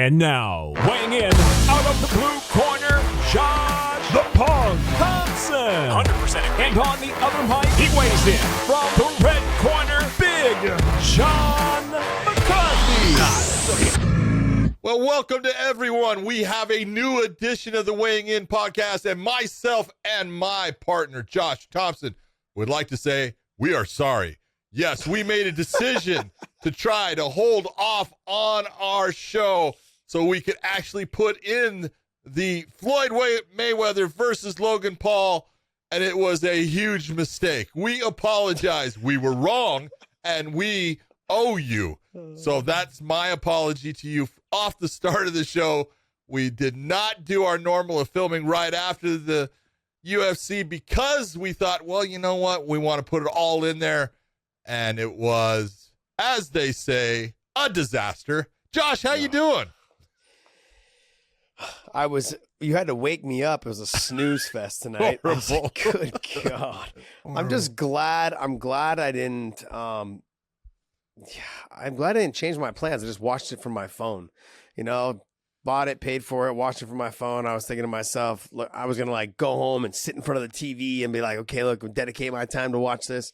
And now, weighing in out of the blue corner, Josh the Punk Thompson. 100% agree. And on the other mic, he weighs in from the red corner, Big John McCarthy. Well, welcome to everyone. We have a new edition of the Weighing In podcast, and myself and my partner, Josh Thompson, would like to say we are sorry. Yes, we made a decision to try to hold off on our show so we could actually put in the Floyd Mayweather versus Logan Paul, and it was a huge mistake. We apologize. We were wrong, and we owe you. So that's my apology to you off the start of the show. We did not do our normal of filming right after the UFC because we thought, well, you know what? We want to put it all in there. And it was, as they say, a disaster. Josh, how you doing? You had to wake me up. It was a snooze fest tonight. I was like, good God. I'm just glad. I'm glad I didn't, I'm glad I didn't change my plans. I just watched it from my phone, bought it, paid for it, watched it from my phone. I was thinking to myself, look, I was going to like go home and sit in front of the TV and be like, okay, look, dedicate my time to watch this.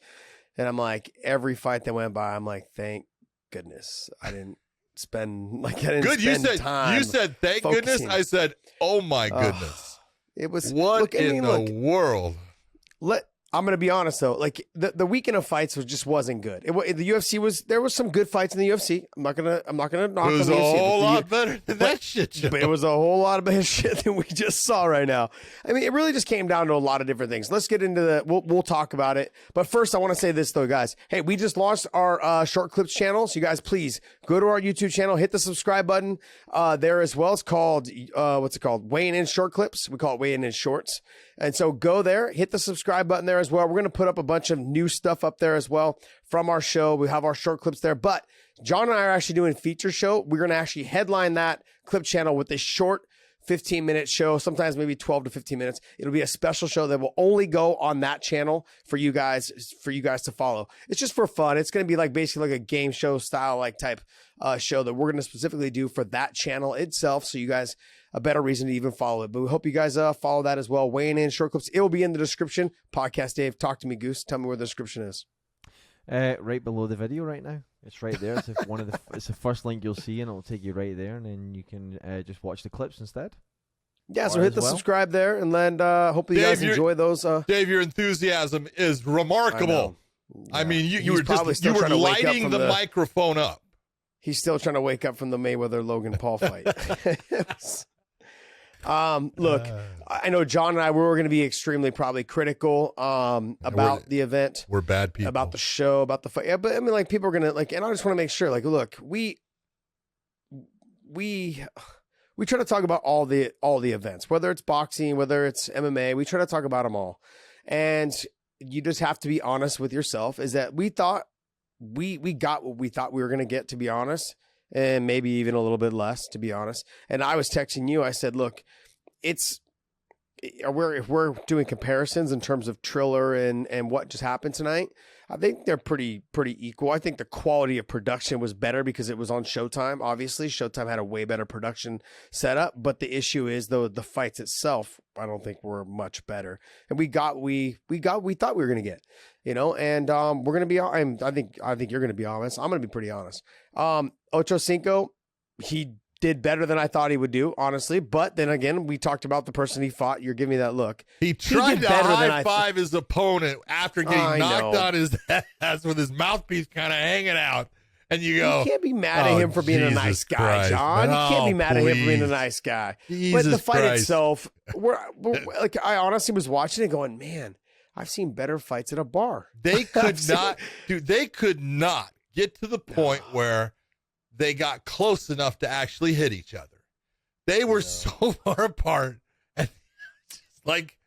And I'm like, every fight that went by, I'm like, thank goodness I didn't spend time. You said thank focusing. goodness. I said, oh my goodness. It was what in the world. I'm going to be honest though. Like the weekend of fights wasn't good. The UFC there was some good fights in the UFC. I'm not gonna knock it on was the UFC. It was a whole lot better than that shit. But it was a whole lot of bad shit that we just saw right now. I mean, it really just came down to a lot of different things. Let's get into we'll talk about it. But first, I want to say this though, guys. Hey, we just launched our short clips channel. So you guys, please go to our YouTube channel, hit the subscribe button there as well. It's called what's it called? Weighing In Short Clips. We call it Weighing In Shorts. And so go there, hit the subscribe button there as well. We're going to put up a bunch of new stuff up there as well from our show. We have our short clips there, but John and I are actually doing a feature show. We're going to actually headline that clip channel with a short 15-minute show, sometimes maybe 12 to 15 minutes. It'll be a special show that will only go on that channel for you guys to follow. It's just for fun. It's going to be like basically like a game show style like type show that we're going to specifically do for that channel itself. So you guys a better reason to even follow it. But we hope you guys follow that as well. Weighing In Short Clips. It will be in the description. Podcast Dave, talk to me, Goose. Tell me where the description is. Right below the video right now. It's right there. It's it's the first link you'll see, and it'll take you right there, and then you can just watch the clips instead. Yeah, so hit the subscribe there, and then hopefully you guys enjoy those. Dave, your enthusiasm is remarkable. I mean, you were lighting the microphone up. He's still trying to wake up from the Mayweather-Logan Paul fight. Look, I know John and I, we were going to be extremely probably critical about the event. We're bad people. About the show, about the fight. Yeah, but I mean, like, people are going to, like, and I just want to make sure, like, look, we try to talk about all the events, whether it's boxing, whether it's MMA, we try to talk about them all. And you just have to be honest with yourself, is that we thought we got what we thought we were going to get, to be honest. And maybe even a little bit less, to be honest. And I was texting you. I said, look, if we're doing comparisons in terms of Triller and what just happened tonight, I think they're pretty equal. I think the quality of production was better because it was on Showtime. Obviously, Showtime had a way better production setup. But the issue is, though, the fights itself, I don't think were much better. And we thought we were going to get, and we're going to be. I think you're going to be honest. I'm going to be pretty honest. Ocho Cinco, he did better than I thought he would do, honestly. But then again, we talked about the person he fought. You're giving me that look. He tried to high five his opponent after getting knocked on his ass with his mouthpiece kind of hanging out. And you go, you can't be mad at him for being a nice guy, John. You can't be mad at him for being a nice guy. But the fight itself, like, I honestly was watching it going, man, I've seen better fights at a bar. They could not, dude. They could not get to the point where they got close enough to actually hit each other. They were so far apart. And like,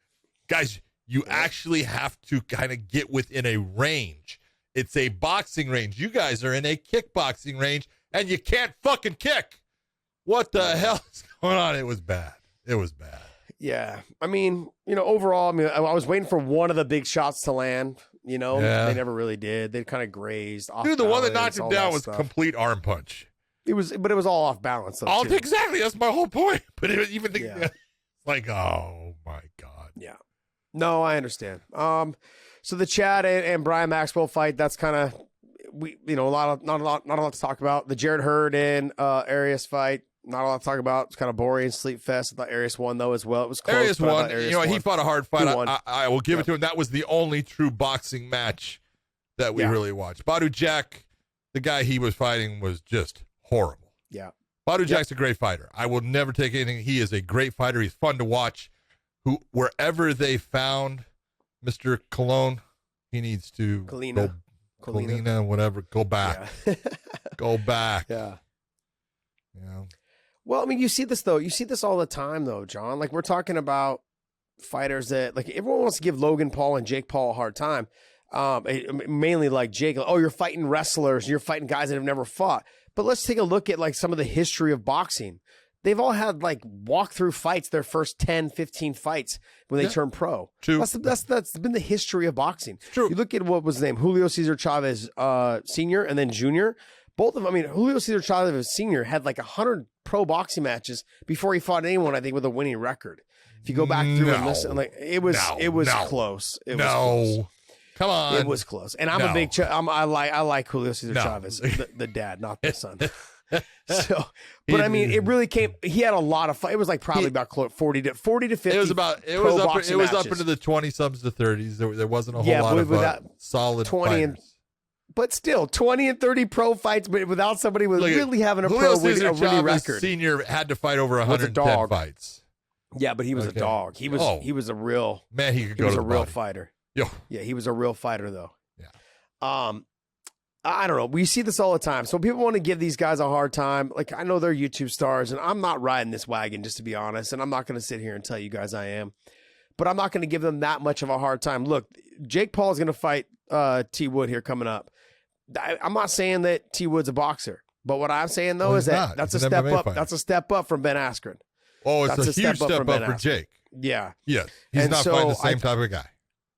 guys, you actually have to kind of get within a range. It's a boxing range. You guys are in a kickboxing range, and you can't fucking kick. What the hell is going on? It was bad. It was bad. Yeah. I mean, overall, I was waiting for one of the big shots to land. They never really did. They kind of grazed off. Dude, the one that knocked him down was complete arm punch. It was all off balance. Though, too. Exactly. That's my whole point. But it was even Yeah. like, oh my God. Yeah. No, I understand. So the Chad and Brian Maxwell fight, that's kind of not a lot to talk about. The Jared Hurd and Arias fight, not a lot to talk about. It's kind of boring, sleep fest. I thought Arias won though as well. It was close. Arias won. He fought a hard fight. I will give it to him. That was the only true boxing match that we really watched. Badu Jack, the guy he was fighting, was just horrible. Yeah. Badu Jack's a great fighter. I will never take anything. He is a great fighter. He's fun to watch. Wherever they found Mr. Cologne, he needs to Colina, whatever. Go back. Yeah. Go back. Yeah. Yeah. Well, I mean, you see this though. You see this all the time though, John. Like we're talking about fighters that like everyone wants to give Logan Paul and Jake Paul a hard time. Mainly like Jake. Oh, you're fighting wrestlers. You're fighting guys that have never fought. But let's take a look at like some of the history of boxing. They've all had like walkthrough fights, their first 10, 15 fights when they turn pro. True. That's been the history of boxing. True. You look at what was his name, Julio Cesar Chavez Sr. and then Jr. Both of them, I mean, Julio Cesar Chavez Sr. had like 100 pro boxing matches before he fought anyone, I think, with a winning record. If you go back through and listen, like it was close. It was close. Come on. It was close. And I'm a big I like Julio Cesar Chavez, the dad, not the son. So, but I mean, it really came. He had a lot of fight. It was like probably about 40 to 50. It was up into the 20s to 30s. There wasn't a whole lot of solid 20 fighters. But still, 20 and 30 pro fights, but without somebody really having a Julio pro winning record. Senior had to fight over 110 fights. Yeah, but he was a dog. He was a real man. He was a real fighter. Yeah, he was a real fighter though. Yeah. I don't know. We see this all the time. So people want to give these guys a hard time. Like I know they're YouTube stars, and I'm not riding this wagon, just to be honest. And I'm not going to sit here and tell you guys I am, but I'm not going to give them that much of a hard time. Look, Jake Paul is going to fight T Wood here coming up. I'm not saying that T Wood's a boxer, but what I'm saying though is that's a step up. That's a step up from Ben Askren. Oh, it's a huge step up for Jake. Yeah. Yes. He's not fighting the same type of guy.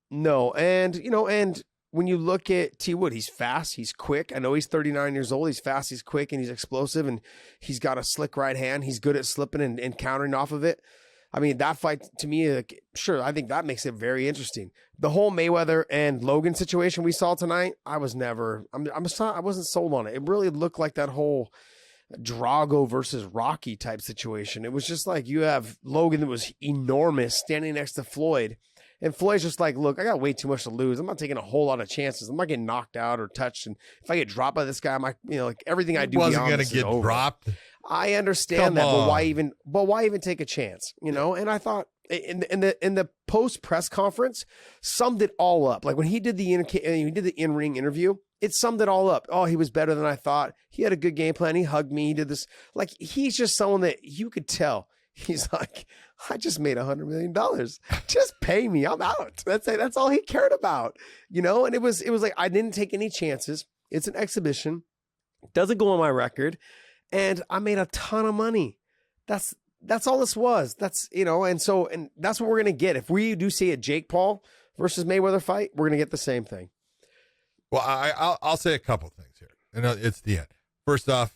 No, and when you look at T Wood, he's fast, he's quick. I know he's 39 years old. He's fast, he's quick, and he's explosive, and he's got a slick right hand. He's good at slipping and countering off of it. I mean, that fight to me, sure, I think that makes it very interesting. The whole Mayweather and Logan situation we saw tonight, I wasn't sold on it. It really looked like that whole Drago versus Rocky type situation. It was just like you have Logan that was enormous standing next to Floyd. And Floyd's just like, look, I got way too much to lose. I'm not taking a whole lot of chances. I'm not getting knocked out or touched. And if I get dropped by this guy, like everything I do wasn't going to get dropped. I understand that, but why even take a chance? And I thought in the post press conference summed it all up. Like when he did the in-ring interview, it summed it all up. Oh, he was better than I thought. He had a good game plan. He hugged me. He did this. Like he's just someone that you could tell. He's like, I just made $100 million. Just pay me. I'm out. That's it. That's all he cared about, And it was like I didn't take any chances. It's an exhibition. Doesn't go on my record, and I made a ton of money. That's all this was. That's and that's what we're gonna get if we do see a Jake Paul versus Mayweather fight. We're gonna get the same thing. Well, I'll say a couple things here, and it's the end. First off,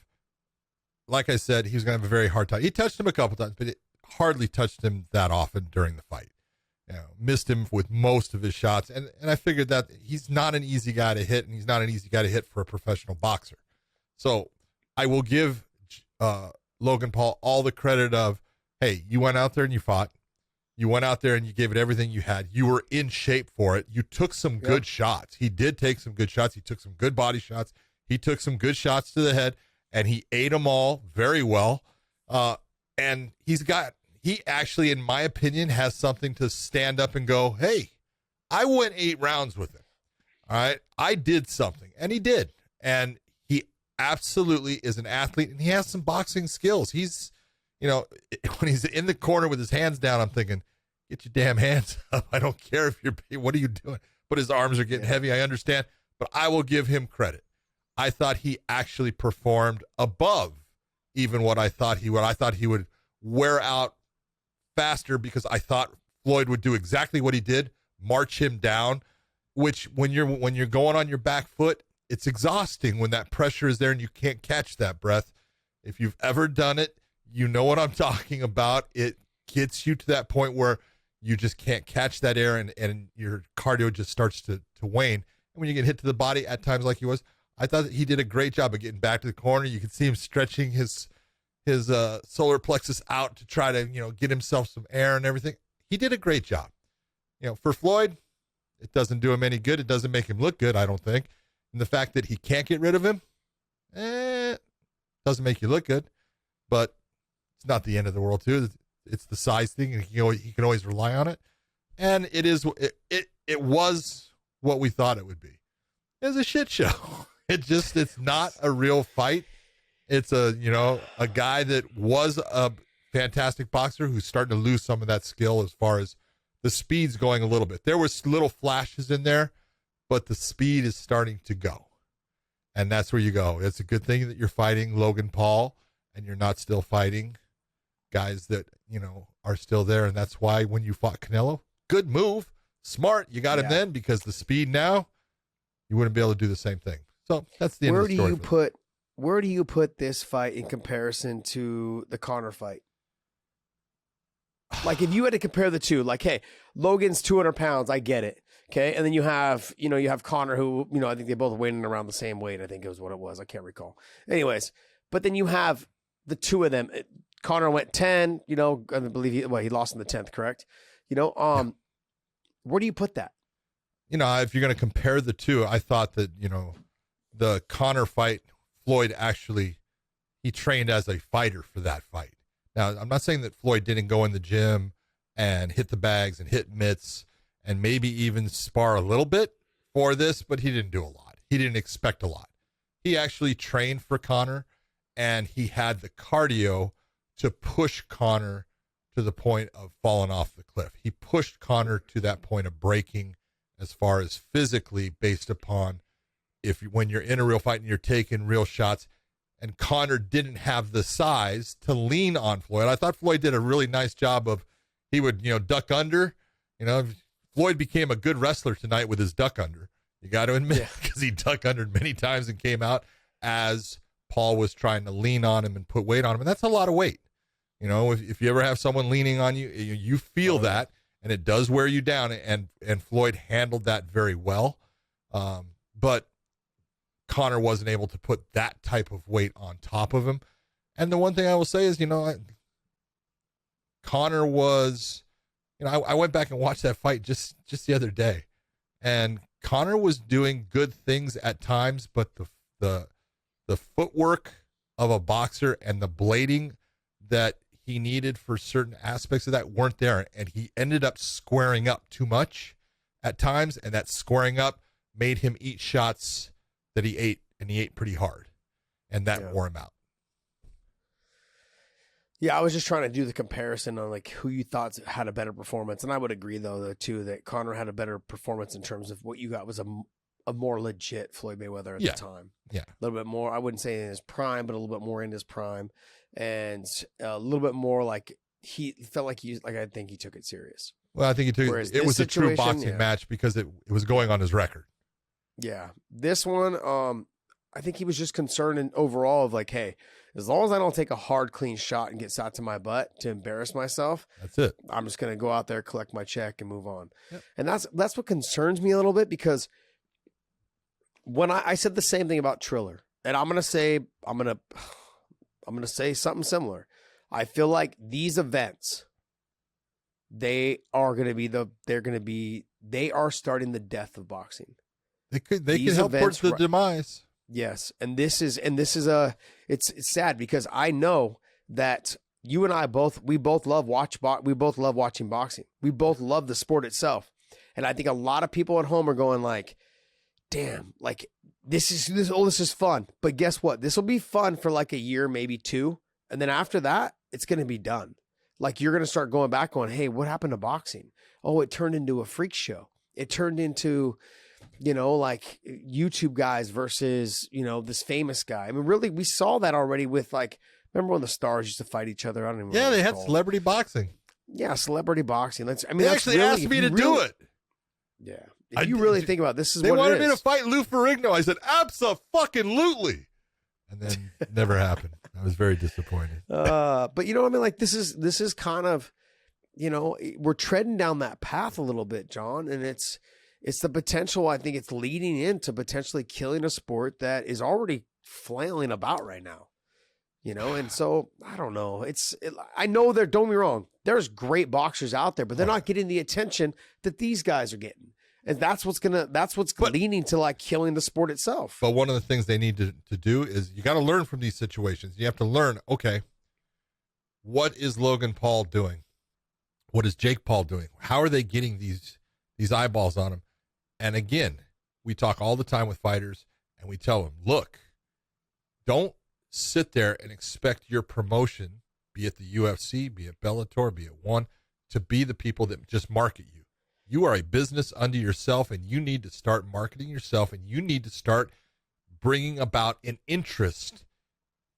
like I said, he was going to have a very hard time. He touched him a couple times, but it hardly touched him that often during the fight. Missed him with most of his shots. And I figured that he's not an easy guy to hit, and he's not an easy guy to hit for a professional boxer. So I will give Logan Paul all the credit of, hey, you went out there and you fought. You went out there and you gave it everything you had. You were in shape for it. You took some good shots. He did take some good shots. He took some good body shots. He took some good shots to the head. And he ate them all very well. And he actually, in my opinion, has something to stand up and go, hey, I went 8 rounds with him. All right. I did something. And he did. And he absolutely is an athlete, and he has some boxing skills. He's, when he's in the corner with his hands down, I'm thinking, get your damn hands up. I don't care if what are you doing? But his arms are getting heavy. I understand. But I will give him credit. I thought he actually performed above even what I thought he would. I thought he would wear out faster because I thought Floyd would do exactly what he did, march him down, which when you're going on your back foot, it's exhausting when that pressure is there and you can't catch that breath. If you've ever done it, you know what I'm talking about. It gets you to that point where you just can't catch that air and your cardio just starts to wane. And when you get hit to the body at times like he was, I thought that he did a great job of getting back to the corner. You could see him stretching his solar plexus out to try to, get himself some air and everything. He did a great job. For Floyd, it doesn't do him any good. It doesn't make him look good, I don't think. And the fact that he can't get rid of him, doesn't make you look good. But it's not the end of the world, too. It's the size thing, and he can always rely on it. And it was what we thought it would be. It was a shit show. It's not a real fight. It's a guy that was a fantastic boxer who's starting to lose some of that skill as far as the speed's going a little bit. There was little flashes in there, but the speed is starting to go. And that's where you go. It's a good thing that you're fighting Logan Paul and you're not still fighting guys that, are still there. And that's why when you fought Canelo, good move, smart. You got him then, because the speed now, you wouldn't be able to do the same thing. So that's the end of the story. Where do you put this fight in comparison to the Conor fight? Like, if you had to compare the two, like, hey, Logan's 200 pounds, I get it. Okay. And then you have Conor, who, I think they both weighed in around the same weight. I think it was what it was. I can't recall. Anyways, but then you have the two of them. Conor went 10, I believe he lost in the 10th, correct? Where do you put that? If you're going to compare the two, I thought that, the Conor fight, Floyd actually, he trained as a fighter for that fight. Now, I'm not saying that Floyd didn't go in the gym and hit the bags and hit mitts and maybe even spar a little bit for this, but he didn't do a lot. He didn't expect a lot. He actually trained for Conor, and he had the cardio to push Conor to the point of falling off the cliff. He pushed Conor to that point of breaking as far as physically, based upon when you're in a real fight and you're taking real shots. And Conor didn't have the size to lean on Floyd. I thought Floyd did a really nice job of, he would, duck under. Floyd became a good wrestler tonight with his duck under. You got to admit, because he duck undered many times and came out as Paul was trying to lean on him and put weight on him. And that's a lot of weight. If you ever have someone leaning on you, you feel that, and it does wear you down. And Floyd handled that very well. But Conor wasn't able to put that type of weight on top of him. And the one thing I will say is, Conor was, I went back and watched that fight just the other day, and Conor was doing good things at times, but the footwork of a boxer and the blading that he needed for certain aspects of that weren't there. And he ended up squaring up too much at times. And that squaring up made him eat shots that he ate, and he ate pretty hard, and that wore him out. Yeah, I was just trying to do the comparison on like who you thought had a better performance, and I would agree though too that Conor had a better performance in terms of what you got was a more legit Floyd Mayweather at the time. Yeah, a little bit more. I wouldn't say in his prime, but a little bit more in his prime, and a little bit more like he felt like I think he took it serious. Well, I think he took it. It was a true boxing match because it was going on his record. Yeah, this one, I think he was just concerned and overall of like, hey, as long as I don't take a hard, clean shot and get shot to my butt to embarrass myself, that's it. I'm just going to go out there, collect my check, and move on. Yep. And that's what concerns me a little bit, because when I said the same thing about Triller, and I'm going to say something similar. I feel like these events, they are starting the death of boxing. They could help towards the demise. Yes. And this is it's sad, because I know that you and I both love watching boxing. We both love the sport itself. And I think a lot of people at home are going like, damn, like this is fun. But guess what? This will be fun for like a year, maybe two. And then after that, it's going to be done. Like you're going to start going back going, hey, what happened to boxing? Oh, it turned into a freak show. It turned into, like YouTube guys versus, this famous guy. I mean, really, we saw that already with like, remember when the stars used to fight each other? I don't even know. Yeah, they had celebrity boxing. Yeah, celebrity boxing. They actually asked me to do it. Yeah. If you really think about this, is they what wanted me to fight Lou Ferrigno. I said, abso-fucking-lutely. And then it never happened. I was very disappointed. But you know what I mean? Like this is kind of, you know, we're treading down that path a little bit, John, and it's the potential. I think it's leading into potentially killing a sport that is already flailing about right now, you know? And so I don't know. I know don't get me wrong. There's great boxers out there, but they're not getting the attention that these guys are getting. And that's what's leading to like killing the sport itself. But one of the things they need to do is you got to learn from these situations. You have to learn, okay, what is Logan Paul doing? What is Jake Paul doing? How are they getting these eyeballs on him? And again, we talk all the time with fighters and we tell them, look, don't sit there and expect your promotion, be it the UFC, be it Bellator, be it ONE, to be the people that just market you. You are a business unto yourself, and you need to start marketing yourself, and you need to start bringing about an interest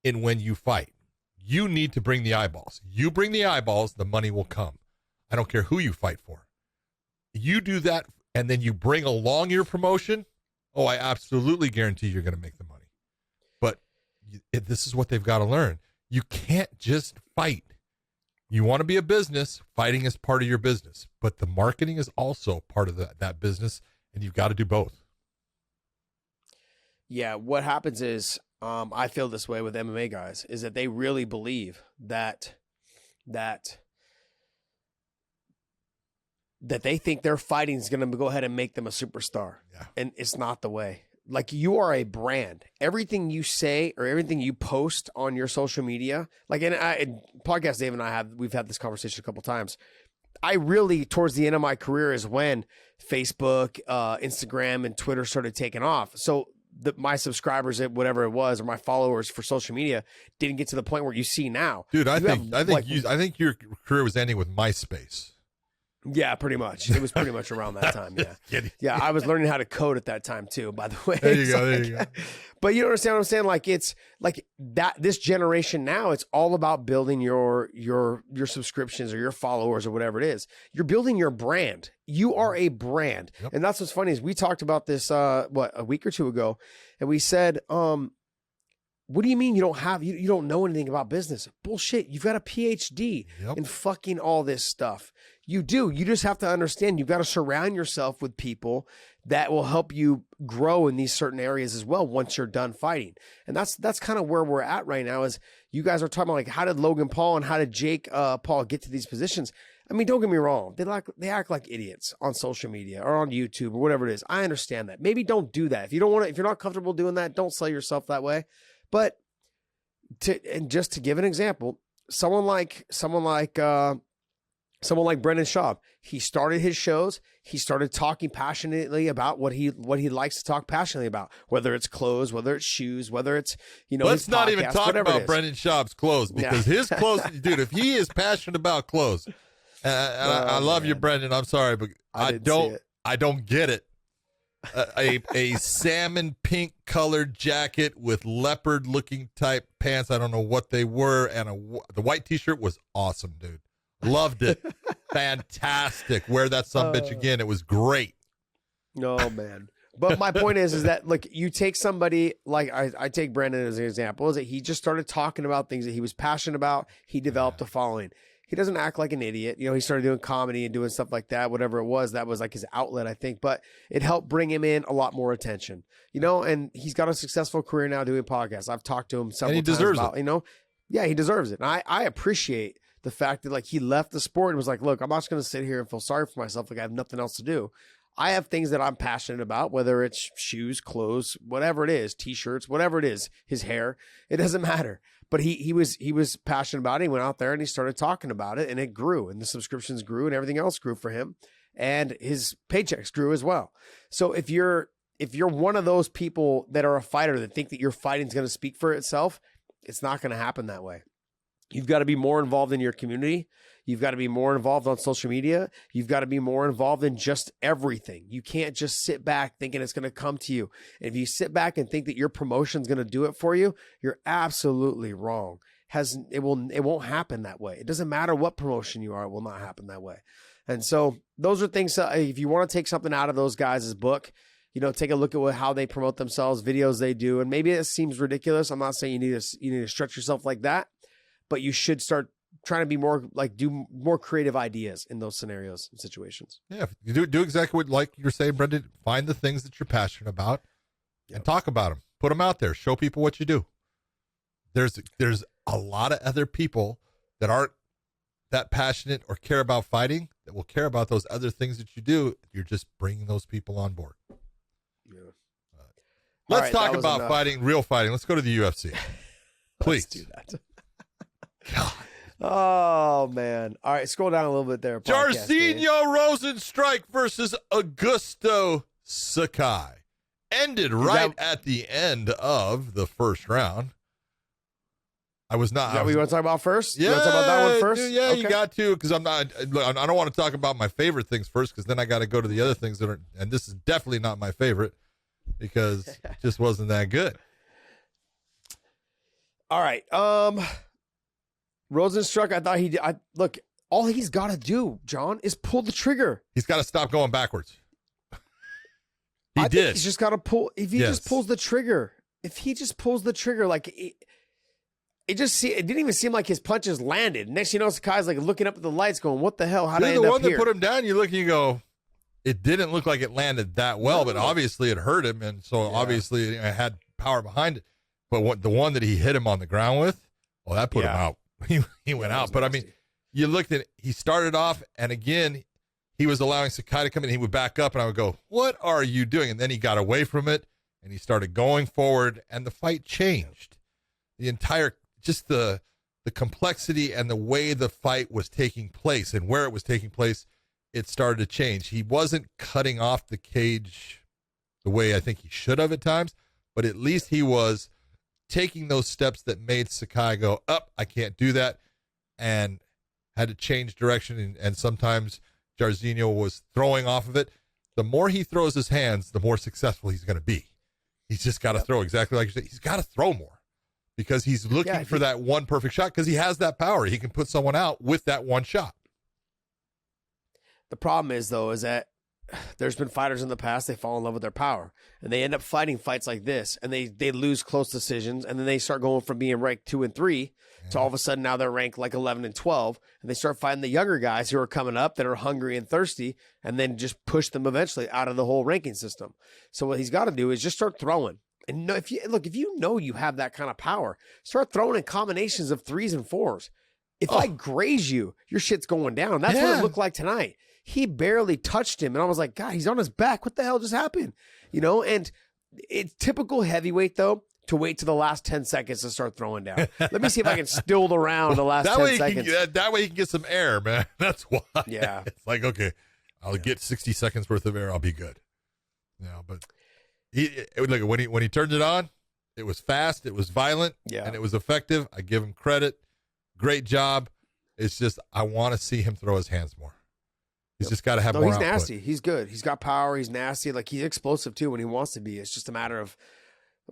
in when you fight. You need to bring the eyeballs. You bring the eyeballs, the money will come. I don't care who you fight for. You do that, and then you bring along your promotion. Oh, I absolutely guarantee you're going to make the money. But this is what they've got to learn. You can't just fight. You want to be a business, fighting is part of your business, but the marketing is also part of that business, and you've got to do both. Yeah, what happens is, I feel this way with MMA guys, is that they really believe that they think their fighting is going to go ahead and make them a superstar. Yeah. And it's not the way. Like, you are a brand. Everything you say or everything you post on your social media, like in podcast, Dave and we've had this conversation a couple times. I really, towards the end of my career, is when Facebook, Instagram, and Twitter started taking off. So my subscribers at whatever it was, or my followers for social media, didn't get to the point where you see now. Dude, I think your career was ending with MySpace. Yeah, pretty much. It was pretty much around that time. Yeah. Yeah. I was learning how to code at that time too, by the way. There you go. But you understand what I'm saying? Like, it's like that, this generation now, it's all about building your subscriptions or your followers or whatever it is. You're building your brand. You are a brand. Yep. And that's what's funny is we talked about this, a week or two ago, and we said, what do you mean you don't know anything about business? Bullshit. You've got a PhD in fucking all this stuff. You do. You just have to understand you've got to surround yourself with people that will help you grow in these certain areas as well once you're done fighting. And that's kind of where we're at right now, is you guys are talking about, like, how did Logan Paul and how did Jake Paul get to these positions? I mean, don't get me wrong. They act like idiots on social media or on YouTube or whatever it is. I understand that. Maybe don't do that. If you're not comfortable doing that, don't sell yourself that way. But just to give an example, someone like Brendan Schaub, he started his shows. He started talking passionately about what he likes to talk passionately about, whether it's clothes, whether it's shoes, whether it's, Let's not even talk about Brendan Schaub's clothes, because his clothes, dude, if he is passionate about clothes, I love you, Brendan. I'm sorry, but I don't get it. A salmon pink colored jacket with leopard looking type pants. I don't know what they were. And the white t-shirt was awesome, dude. Loved it. Fantastic. Wear that sumbitch again. It was great. Oh, man. But my point is that, like, you take somebody like I take Brandon as an example, is that he just started talking about things that he was passionate about. He developed a following. He doesn't act like an idiot. He started doing comedy and doing stuff like that, whatever it was. That was like his outlet, I think. But it helped bring him in a lot more attention, and he's got a successful career now doing podcasts. I've talked to him several times about, yeah, he deserves it. And I appreciate the fact that, like, he left the sport and was like, look, I'm not just going to sit here and feel sorry for myself. Like, I have nothing else to do. I have things that I'm passionate about, whether it's shoes, clothes, whatever it is, t-shirts, whatever it is, his hair, it doesn't matter. But he was passionate about it. He went out there and he started talking about it, and it grew, and the subscriptions grew, and everything else grew for him, and his paychecks grew as well. So if you're one of those people that are a fighter that think that your fighting is going to speak for itself, it's not going to happen that way. You've got to be more involved in your community. You've got to be more involved on social media. You've got to be more involved in just everything. You can't just sit back thinking it's going to come to you. And if you sit back and think that your promotion's going to do it for you, you're absolutely wrong. It won't happen that way. It doesn't matter what promotion you are, it will not happen that way. And so those are things, if you want to take something out of those guys' book, take a look at how they promote themselves, videos they do. And maybe it seems ridiculous. I'm not saying you need to stretch yourself like that, but you should start trying to be more do more creative ideas in those scenarios and situations. Yeah. You do exactly what, like you're saying, Brendan, find the things that you're passionate about and talk about them, put them out there, show people what you do. There's a lot of other people that aren't that passionate or care about fighting that will care about those other things that you do. You're just bringing those people on board. Yeah. Let's talk about fighting, real fighting. Let's go to the UFC. Please. Let's do that. God. Oh, man. All right, scroll down a little bit there. Jairzinho Rozenstruik versus Augusto Sakai. Ended right at the end of the first round. I was not. Is that what you want to talk about first? Yeah, you want to talk about that one first? Dude, yeah, okay. You got to, because I don't want to talk about my favorite things first, because then I got to go to the other things that are, and this is definitely not my favorite, because it just wasn't that good. All right. Rozenstruik, I thought he did. Look, all he's got to do, John, is pull the trigger. He's got to stop going backwards. I think he's just got to pull. If he just pulls the trigger, like it didn't even seem like his punches landed. Next, Sakai's like looking up at the lights, going, "What the hell? How did I end up here?" The one that put him down, you look and you go, it didn't look like it landed that well, but obviously it hurt him, and so obviously it had power behind it. But the one that he hit him on the ground with, well, that put him out. He went out. But nasty. I mean, you looked at it, he started off, and again, he was allowing Sakai to come in. He would back up, and I would go, "What are you doing?" And then he got away from it, and he started going forward, and the fight changed. The entire, just the complexity and the way the fight was taking place and where it was taking place, it started to change. He wasn't cutting off the cage the way I think he should have at times, but at least he was taking those steps that made Sakai go, up, I can't do that, and had to change direction. And sometimes Jairzinho was throwing off of it. The more he throws his hands, the more successful he's going to be. He's just got to throw exactly like you said. He's got to throw more because he's looking for that one perfect shot, because he has that power. He can put someone out with that one shot. The problem is, though, is that there's been fighters in the past, they fall in love with their power, and they end up fighting fights like this, and they lose close decisions, and then they start going from being ranked 2 and 3 to all of a sudden now they're ranked like 11 and 12, and they start fighting the younger guys who are coming up that are hungry and thirsty, and then just push them eventually out of the whole ranking system. So what he's got to do is just start throwing. And if you know you have that kind of power, start throwing in combinations of 3s and 4s. If I graze you, your shit's going down. That's what it looked like tonight. He barely touched him, and I was like, God, he's on his back. What the hell just happened? And it's typical heavyweight, though, to wait to the last 10 seconds to start throwing down. Let me see if I can still the round the last 10 seconds. That way he can get some air, man. That's why. Yeah. It's like, okay, I'll get 60 seconds worth of air. I'll be good. But when he turned it on, it was fast, it was violent, and it was effective. I give him credit. Great job. It's just I want to see him throw his hands more. He's just got to have more output. Nasty. He's good. He's got power. He's nasty. Like, he's explosive, too, when he wants to be. It's just a matter of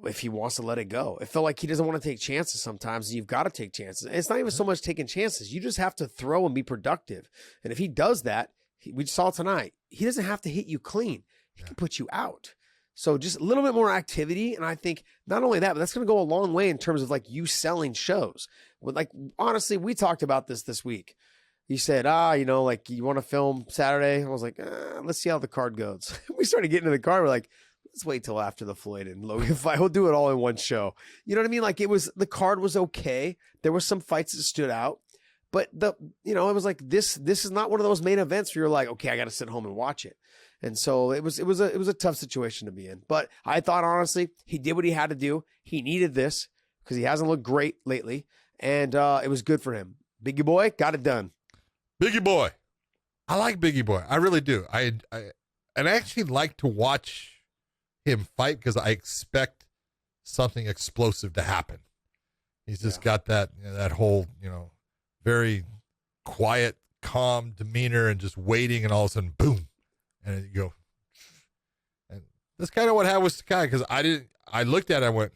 if he wants to let it go. It felt like he doesn't want to take chances sometimes, and you've got to take chances. And it's not even so much taking chances. You just have to throw and be productive. And if he does that, we saw tonight, he doesn't have to hit you clean. He can put you out. So just a little bit more activity, and I think not only that, but that's going to go a long way in terms of, like, you selling shows. Like, honestly, we talked about this week. He said, like, you want to film Saturday? I was like, let's see how the card goes. We started getting to the card. We're like, let's wait till after the Floyd and Logan fight. We'll do it all in one show. You know what I mean? Like, the card was okay. There were some fights that stood out, but it was like, this is not one of those main events where you're like, okay, I got to sit home and watch it. And so it was a tough situation to be in. But I thought, honestly, he did what he had to do. He needed this because he hasn't looked great lately, and it was good for him. Biggie boy got it done. Biggie boy. I like Biggie boy. I really do. I actually like to watch him fight because I expect something explosive to happen. He's just got that whole, very quiet, calm demeanor and just waiting, and all of a sudden, boom. And you go. And that's kind of what happened with Sakai, because I looked at it, I went,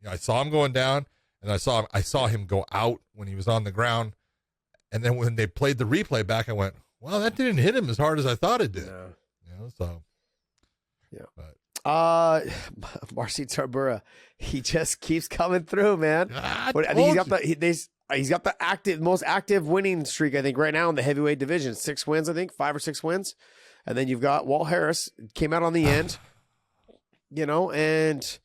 I saw him going down, and I saw him go out when he was on the ground. And then when they played the replay back, I went, well, that didn't hit him as hard as I thought it did. So Yeah. But Marcin Tybura, he just keeps coming through, man. I But I think told he's got the most active winning streak, I think, right now in the heavyweight division. 6 wins, I think, 5 or 6 wins. And then you've got Walt Harris, came out on the end, and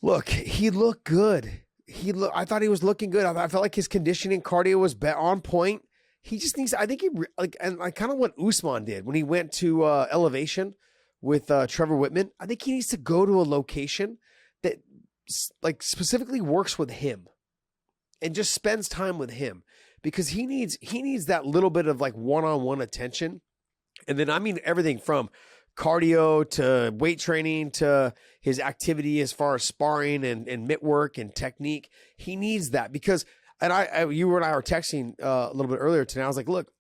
look, he looked good. I thought he was looking good. I felt like his conditioning, cardio was on point. He just needs, I think and kind of what Usman did when he went to Elevation with Trevor Whitman. I think he needs to go to a location that like specifically works with him and just spends time with him, because he needs that little bit of like one-on-one attention. And then I mean everything from cardio to weight training to his activity as far as sparring and mitt work and technique. He needs that because, and you and I were texting a little bit earlier today. I was like, look,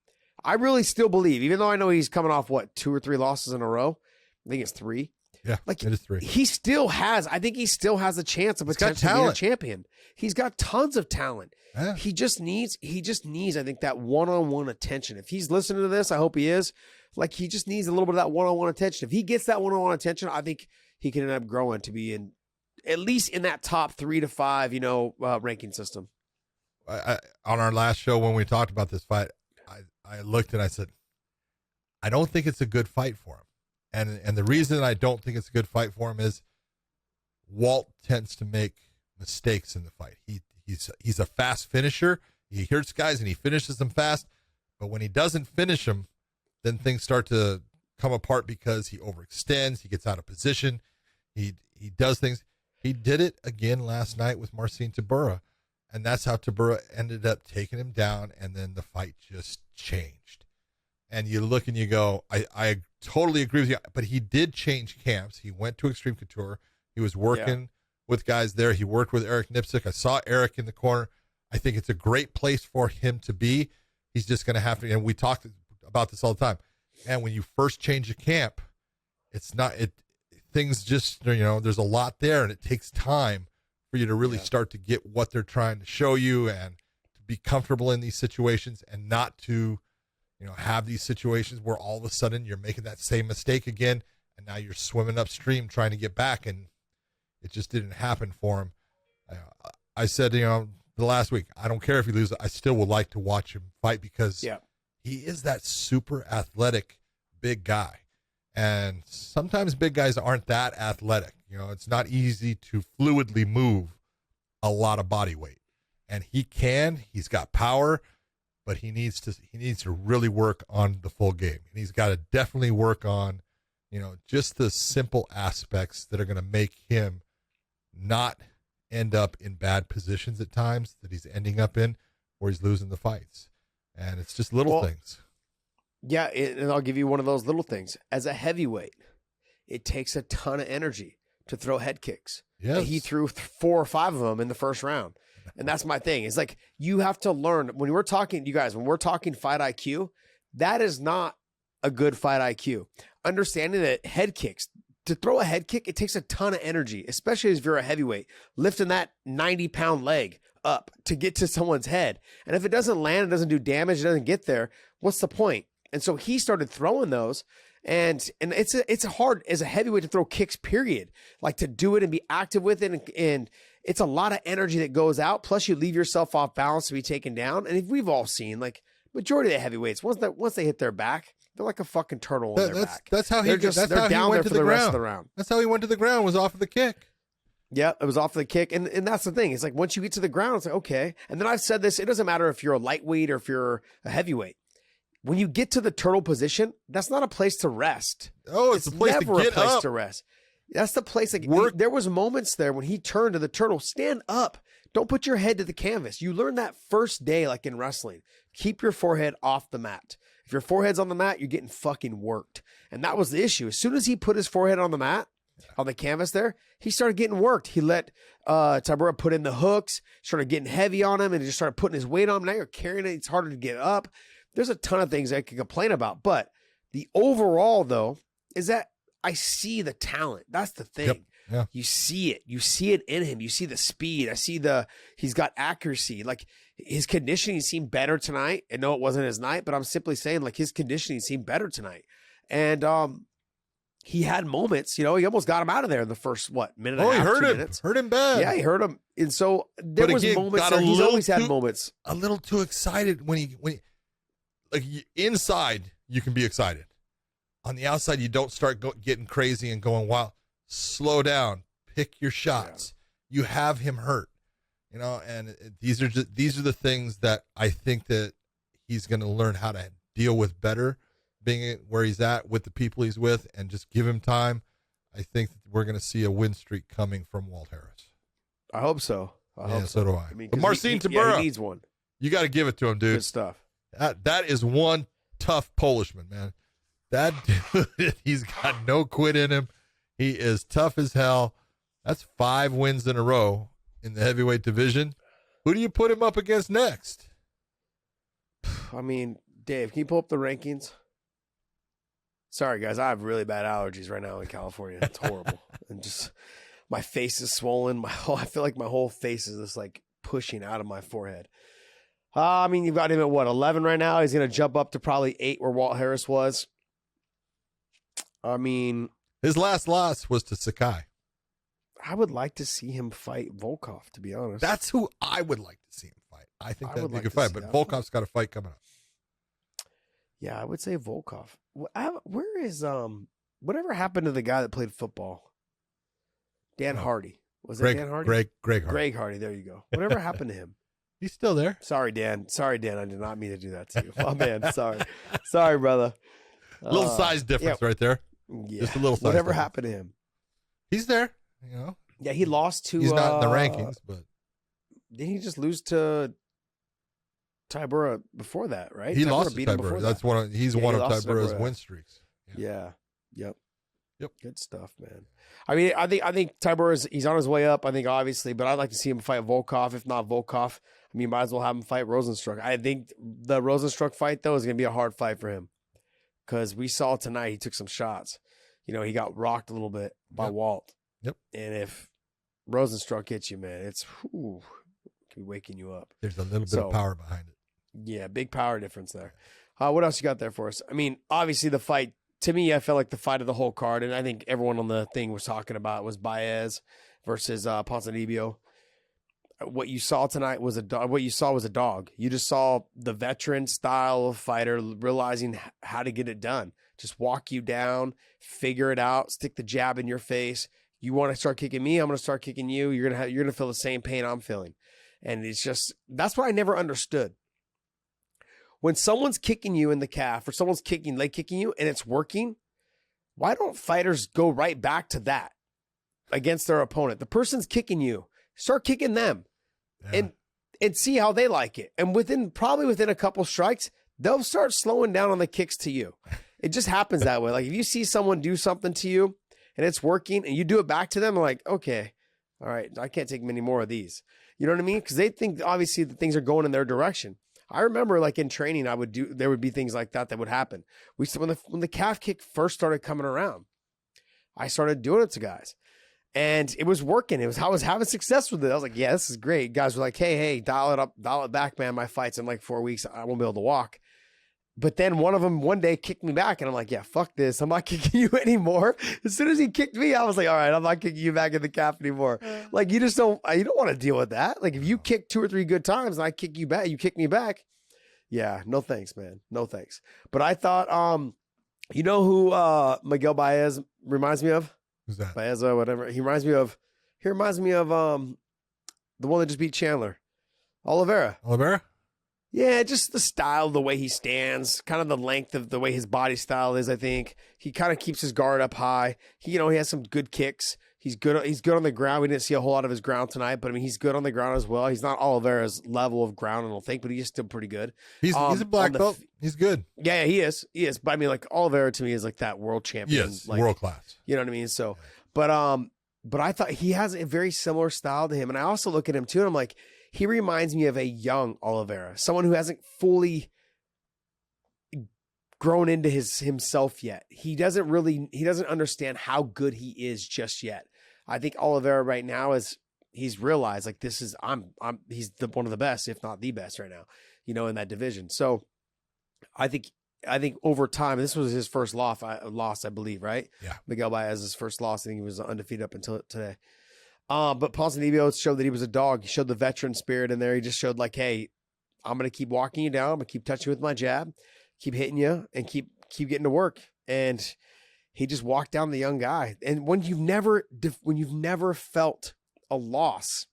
I really still believe, even though I know he's coming off 2 or 3 losses in a row. I think it's 3. Yeah, like it is 3. I think he still has a chance of potentially being a champion. He's got tons of talent. Yeah. He just needs, I think, that one-on-one attention. If he's listening to this, I hope he is. Like, he just needs a little bit of that one-on-one attention. If he gets that one-on-one attention, I think he can end up growing to be at least in that top 3 to 5, ranking system. On our last show when we talked about this fight, I looked and I said, I don't think it's a good fight for him. And the reason I don't think it's a good fight for him is Walt tends to make mistakes in the fight. He's a fast finisher. He hits guys and he finishes them fast. But when he doesn't finish them, then things start to come apart because he overextends. He gets out of position. He does things. He did it again last night with Marcin Tybura. And that's how Tybura ended up taking him down. And then the fight just changed. And you look and you go, I totally agree with you. But he did change camps. He went to Extreme Couture. He was working with guys there. He worked with Eric Nipsick. I saw Eric in the corner. I think it's a great place for him to be. He's just going to have to, and we talked about this all the time. And when you first change a camp, things just, there's a lot there, and it takes time for you to really start to get what they're trying to show you and to be comfortable in these situations and not to, have these situations where all of a sudden you're making that same mistake again, and now you're swimming upstream trying to get back, and it just didn't happen for him. I said, the last week, I don't care if he loses. I still would like to watch him fight because he is that super athletic big guy. And sometimes big guys aren't that athletic. It's not easy to fluidly move a lot of body weight. And he's got power, but he needs to really work on the full game. And he's got to definitely work on, just the simple aspects that are going to make him not end up in bad positions at times that he's ending up in where he's losing the fights. And it's just little things. Yeah, and I'll give you one of those little things. As a heavyweight, it takes a ton of energy to throw head kicks. Yes. He threw 4 or 5 of them in the first round. And that's my thing. It's like you have to learn. When we're talking fight IQ, that is not a good fight IQ. Understanding that head kicks, to throw a head kick, it takes a ton of energy, especially if you're a heavyweight, lifting that 90-pound leg up to get to someone's head. And if it doesn't land, it doesn't do damage, it doesn't get there, what's the point? And so he started throwing those, and it's hard as a heavyweight to throw kicks, period. Like to do it and be active with it, and it's a lot of energy that goes out. Plus, you leave yourself off balance to be taken down. And we've all seen, like, majority of the heavyweights, once they hit their back, they're like a fucking turtle on their back. That's how he they're down there for the rest of the round. That's how he went to the ground, was off of the kick. Yeah, it was off the kick. And that's the thing. It's like once you get to the ground, it's like, okay. And then I've said this, it doesn't matter if you're a lightweight or if you're a heavyweight. When you get to the turtle position, that's not a place to rest. Oh, it's a place never to get a place up. to rest. That's the place. Like there was moments there when he turned to the turtle, stand up. Don't put your head to the canvas. You learn that first day, like in wrestling. Keep your forehead off the mat. If your forehead's on the mat, you're getting fucking worked. And that was the issue. As soon as he put his forehead on the mat, on the canvas there, he started getting worked. He let Tybura put in the hooks, started getting heavy on him, and he just started putting his weight on him. Now you're carrying it. It's harder to get up. There's a ton of things I can complain about. But the overall, though, is that I see the talent. That's the thing. Yep. Yeah. You see it. You see it in him. You see the speed. I see he's got accuracy. Like his conditioning seemed better tonight. I know it wasn't his night, but I'm simply saying like his conditioning seemed better tonight. And he had moments, he almost got him out of there in the first, minute and Oh, a he half, hurt 2 him. minutes. Hurt him bad. Yeah, he hurt him. And so there But was again, moments got there. a He's little always had too- moments. A little too excited when he like inside you can be excited. On the outside, you don't start getting crazy and going wild. Slow down. Pick your shots. You have him hurt, and these are the things that I think that he's going to learn how to deal with better, being where he's at with the people he's with, and just give him time. I think that we're going to see a win streak coming from Walt Harris. I hope so. I hope so do I. mean, But 'cause Marcin he Tybura, needs one. you got to give it to him, dude. Good stuff. That is one tough Polishman, man. That dude, he's got no quit in him. He is tough as hell. That's 5 wins in a row in the heavyweight division. Who do you put him up against next? I mean, Dave, can you pull up the rankings? Sorry, guys. I have really bad allergies right now in California. It's horrible. And just my face is swollen. I feel like my whole face is just like pushing out of my forehead. I mean, you've got him at 11 right now. He's going to jump up to probably 8 where Walt Harris was. I mean, his last loss was to Sakai. I would like to see him fight Volkov, to be honest. That's who I would like to see him fight. I think that'd be a good fight, but Volkov's got a fight coming up. Yeah, I would say Volkov. Where is whatever happened to the guy that played football? Dan Hardy. Was it Dan Hardy? Greg Hardy. Greg Hardy, there you go. Whatever happened to him? He's still there. Sorry, Dan. I did not mean to do that to you. Oh man, sorry. Sorry, brother. A little size difference right there. Yeah. Just a little size Whatever difference. happened to him? He's there, Yeah, he lost to He's not in the rankings, but didn't he just lose to Tybura before that, right? he Tybura lost to beat him before Tybura. that. That's he's one he of lost to Tybura's Tybura. win streaks. Yeah. Yep. Yep. Good stuff, man. I mean, I think Tybura he's on his way up. I think obviously, but I'd like to see him fight Volkov. If not Volkov, I mean, might as well have him fight Rozenstruik. I think the Rozenstruik fight though is going to be a hard fight for him because we saw tonight he took some shots. He got rocked a little bit by Walt. Yep. And if Rozenstruik hits you, man, it's can be waking you up. There's a little bit of power behind it. Yeah, big power difference there. What else you got there for us? I mean, obviously the fight, to me, I felt like the fight of the whole card, and I think everyone on the thing was talking about was Baez versus Ponzinibbio. What you saw tonight was a dog. You just saw the veteran style of fighter realizing how to get it done. Just walk you down, figure it out, stick the jab in your face. You want to start kicking me, I'm going to start kicking you. You're going to feel the same pain I'm feeling. And it's just, that's what I never understood. When someone's kicking you in the calf or someone's leg kicking you and it's working, why don't fighters go right back to that against their opponent? The person's kicking you, start kicking them and see how they like it. And probably within a couple strikes, they'll start slowing down on the kicks to you. It just happens that way. Like if you see someone do something to you and it's working and you do it back to them, like, okay, all right, I can't take many more of these. You know what I mean? Because they think obviously that things are going in their direction. I remember like in training, there would be things like that would happen. When the calf kick first started coming around, I started doing it to guys and it was working. I was having success with it. I was like, yeah, this is great. Guys were like, hey, dial it up, dial it back, man. My fight's in like 4 weeks. I won't be able to walk. But then one of them one day kicked me back and I'm like, yeah, fuck this. I'm not kicking you anymore. As soon as he kicked me, I was like, all right, I'm not kicking you back in the calf anymore. Like you don't want to deal with that. Like if you kick 2 or 3 good times and I kick you back, you kick me back. Yeah, no thanks, man. No thanks. But I thought, you know who Miguel Baez reminds me of? Who's that? Baez, whatever. He reminds me of the one that just beat Chandler. Oliveira. Oliveira? Yeah, just the style, the way he stands, kind of the length of the way his body style is, I think. He kind of keeps his guard up high. He has some good kicks. He's good on the ground. We didn't see a whole lot of his ground tonight, but I mean, he's good on the ground as well. He's not Oliveira's level of ground, I don't think, but he's still pretty good. He's a black belt. He's good. Yeah, he is. He is. But I mean, like Oliveira to me is like that world champion. Yes, like, world class. You know what I mean? So, but I thought he has a very similar style to him. And I also look at him too, and I'm like, he reminds me of a young Oliveira, someone who hasn't fully grown into himself yet. He doesn't understand how good he is just yet. I think Oliveira right now he's realized like he's one of the best, if not the best right now, in that division. So I think I think over time, this was his first loss, I believe, right? Yeah. Miguel Baez's first loss. I think he was undefeated up until today. But Ponzinibbio showed that he was a dog. He showed the veteran spirit in there. He just showed like, hey, I'm going to keep walking you down. I'm going to keep touching you with my jab, keep hitting you, and keep getting to work. And he just walked down the young guy. And when you've never felt a loss,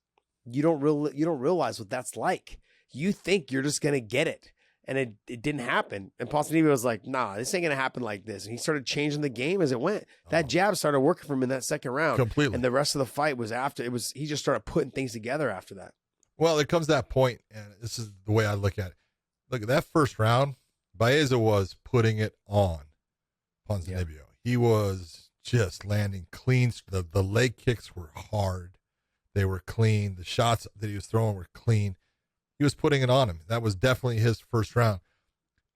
you don't realize what that's like. You think you're just going to get it. And it didn't happen. And Ponzinibbio was like, nah, this ain't going to happen like this. And he started changing the game as it went. That jab started working for him in that second round. Completely. And the rest of the fight was he just started putting things together after that. Well, it comes to that point, and this is the way I look at it. Look at that first round. Baeza was putting it on Ponzinibbio. Yep. He was just landing clean. The leg kicks were hard. They were clean. The shots that he was throwing were clean. He was putting it on him. That was definitely his first round.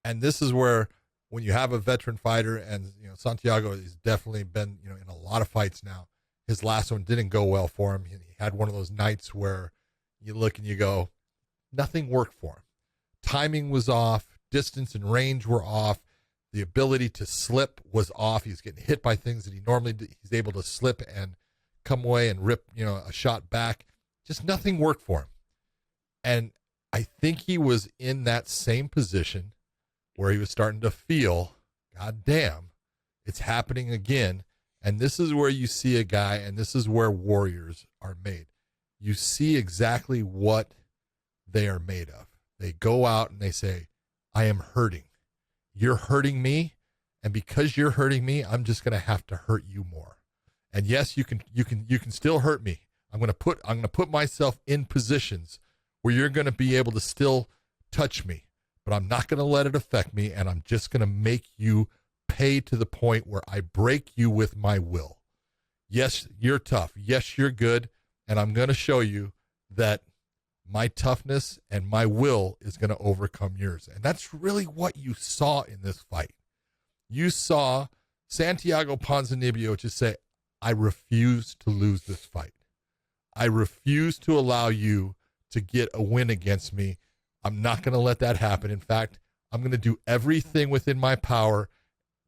And this is where, when you have a veteran fighter, and Santiago has definitely been in a lot of fights now. His last one didn't go well for him. He had one of those nights where you look and you go, nothing worked for him. Timing was off. Distance and range were off. The ability to slip was off. He's getting hit by things that he normally he's able to slip and come away and rip a shot back. Just nothing worked for him. And I think he was in that same position where he was starting to feel, God damn, it's happening again. And this is where you see a guy, and this is where warriors are made. You see exactly what they are made of. They go out and they say, I am hurting. You're hurting me. And because you're hurting me, I'm just going to have to hurt you more. And yes, you can still hurt me. I'm going to put myself in positions where you're going to be able to still touch me, but I'm not going to let it affect me, and I'm just going to make you pay to the point where I break you with my will. Yes, you're tough. Yes, you're good, and I'm going to show you that my toughness and my will is going to overcome yours. And that's really what you saw in this fight. You saw Santiago Ponzinibbio just say, I refuse to lose this fight. I refuse to allow you to get a win against me. I'm not going to let that happen. In fact, I'm going to do everything within my power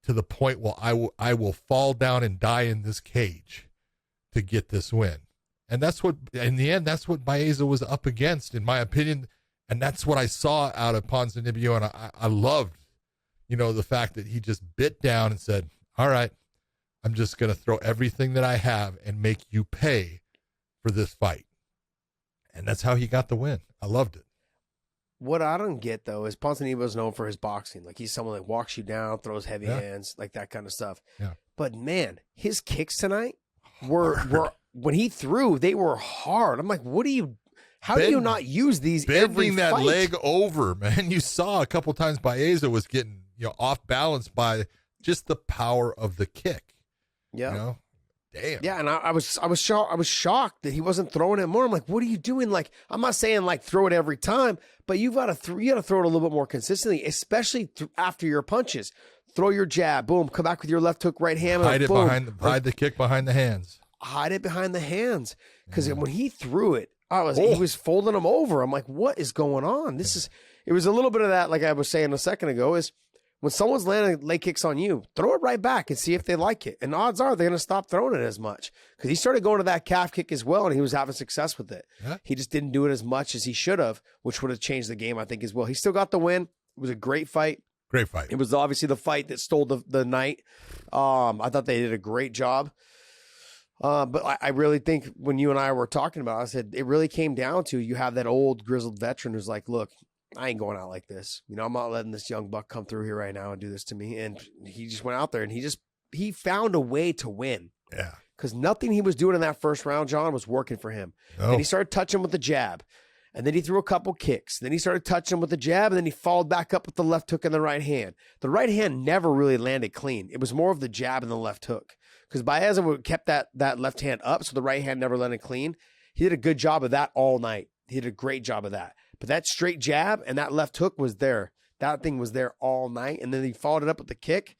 to the point where I will fall down and die in this cage to get this win. And that's what, in the end, that's what Baeza was up against, in my opinion. And that's what I saw out of Ponzinibbio. And I loved, the fact that he just bit down and said, all right, I'm just going to throw everything that I have and make you pay for this fight. And that's how he got the win. I loved it. What I don't get, though, is Ponzinibbio is known for his boxing. Like, he's someone that walks you down, throws heavy hands, like that kind of stuff. Yeah. But, man, his kicks tonight were when he threw, they were hard. I'm like, how do you not use these every fight? Bending that leg over, man. You saw a couple times Baeza was getting, off balance by just the power of the kick. Yeah. Damn. Yeah, and I was shocked that he wasn't throwing it more. I'm like, what are you doing? Like, I'm not saying like throw it every time, but you got to throw it a little bit more consistently, especially after your punches. Throw your jab, boom, come back with your left hook, right hand, hide boom. Hide the kick behind the hands. Hide it behind the hands, because when he threw it, he was folding them over. I'm like, what is going on? It was a little bit of that, like I was saying a second ago, is when someone's landing leg kicks on you, throw it right back and see if they like it. And odds are they're going to stop throwing it as much, because he started going to that calf kick as well, and he was having success with it. Yeah. He just didn't do it as much as he should have, which would have changed the game, I think, as well. He still got the win. It was a great fight. Great fight. It was obviously the fight that stole the night. I thought they did a great job. But I really think when you and I were talking about it, I said it really came down to, you have that old grizzled veteran who's like, look, I ain't going out like this. I'm not letting this young buck come through here right now and do this to me. And he just went out there and he found a way to win. Yeah. Because nothing he was doing in that first round, John, was working for him. No. And he started touching with the jab. And then he threw a couple kicks. Then he started touching with the jab, and then he followed back up with the left hook and the right hand. The right hand never really landed clean. It was more of the jab and the left hook, because Baeza kept that left hand up, so the right hand never landed clean. He did a good job of that all night. He did a great job of that. But that straight jab and that left hook was there. That thing was there all night, and then he followed it up with the kick.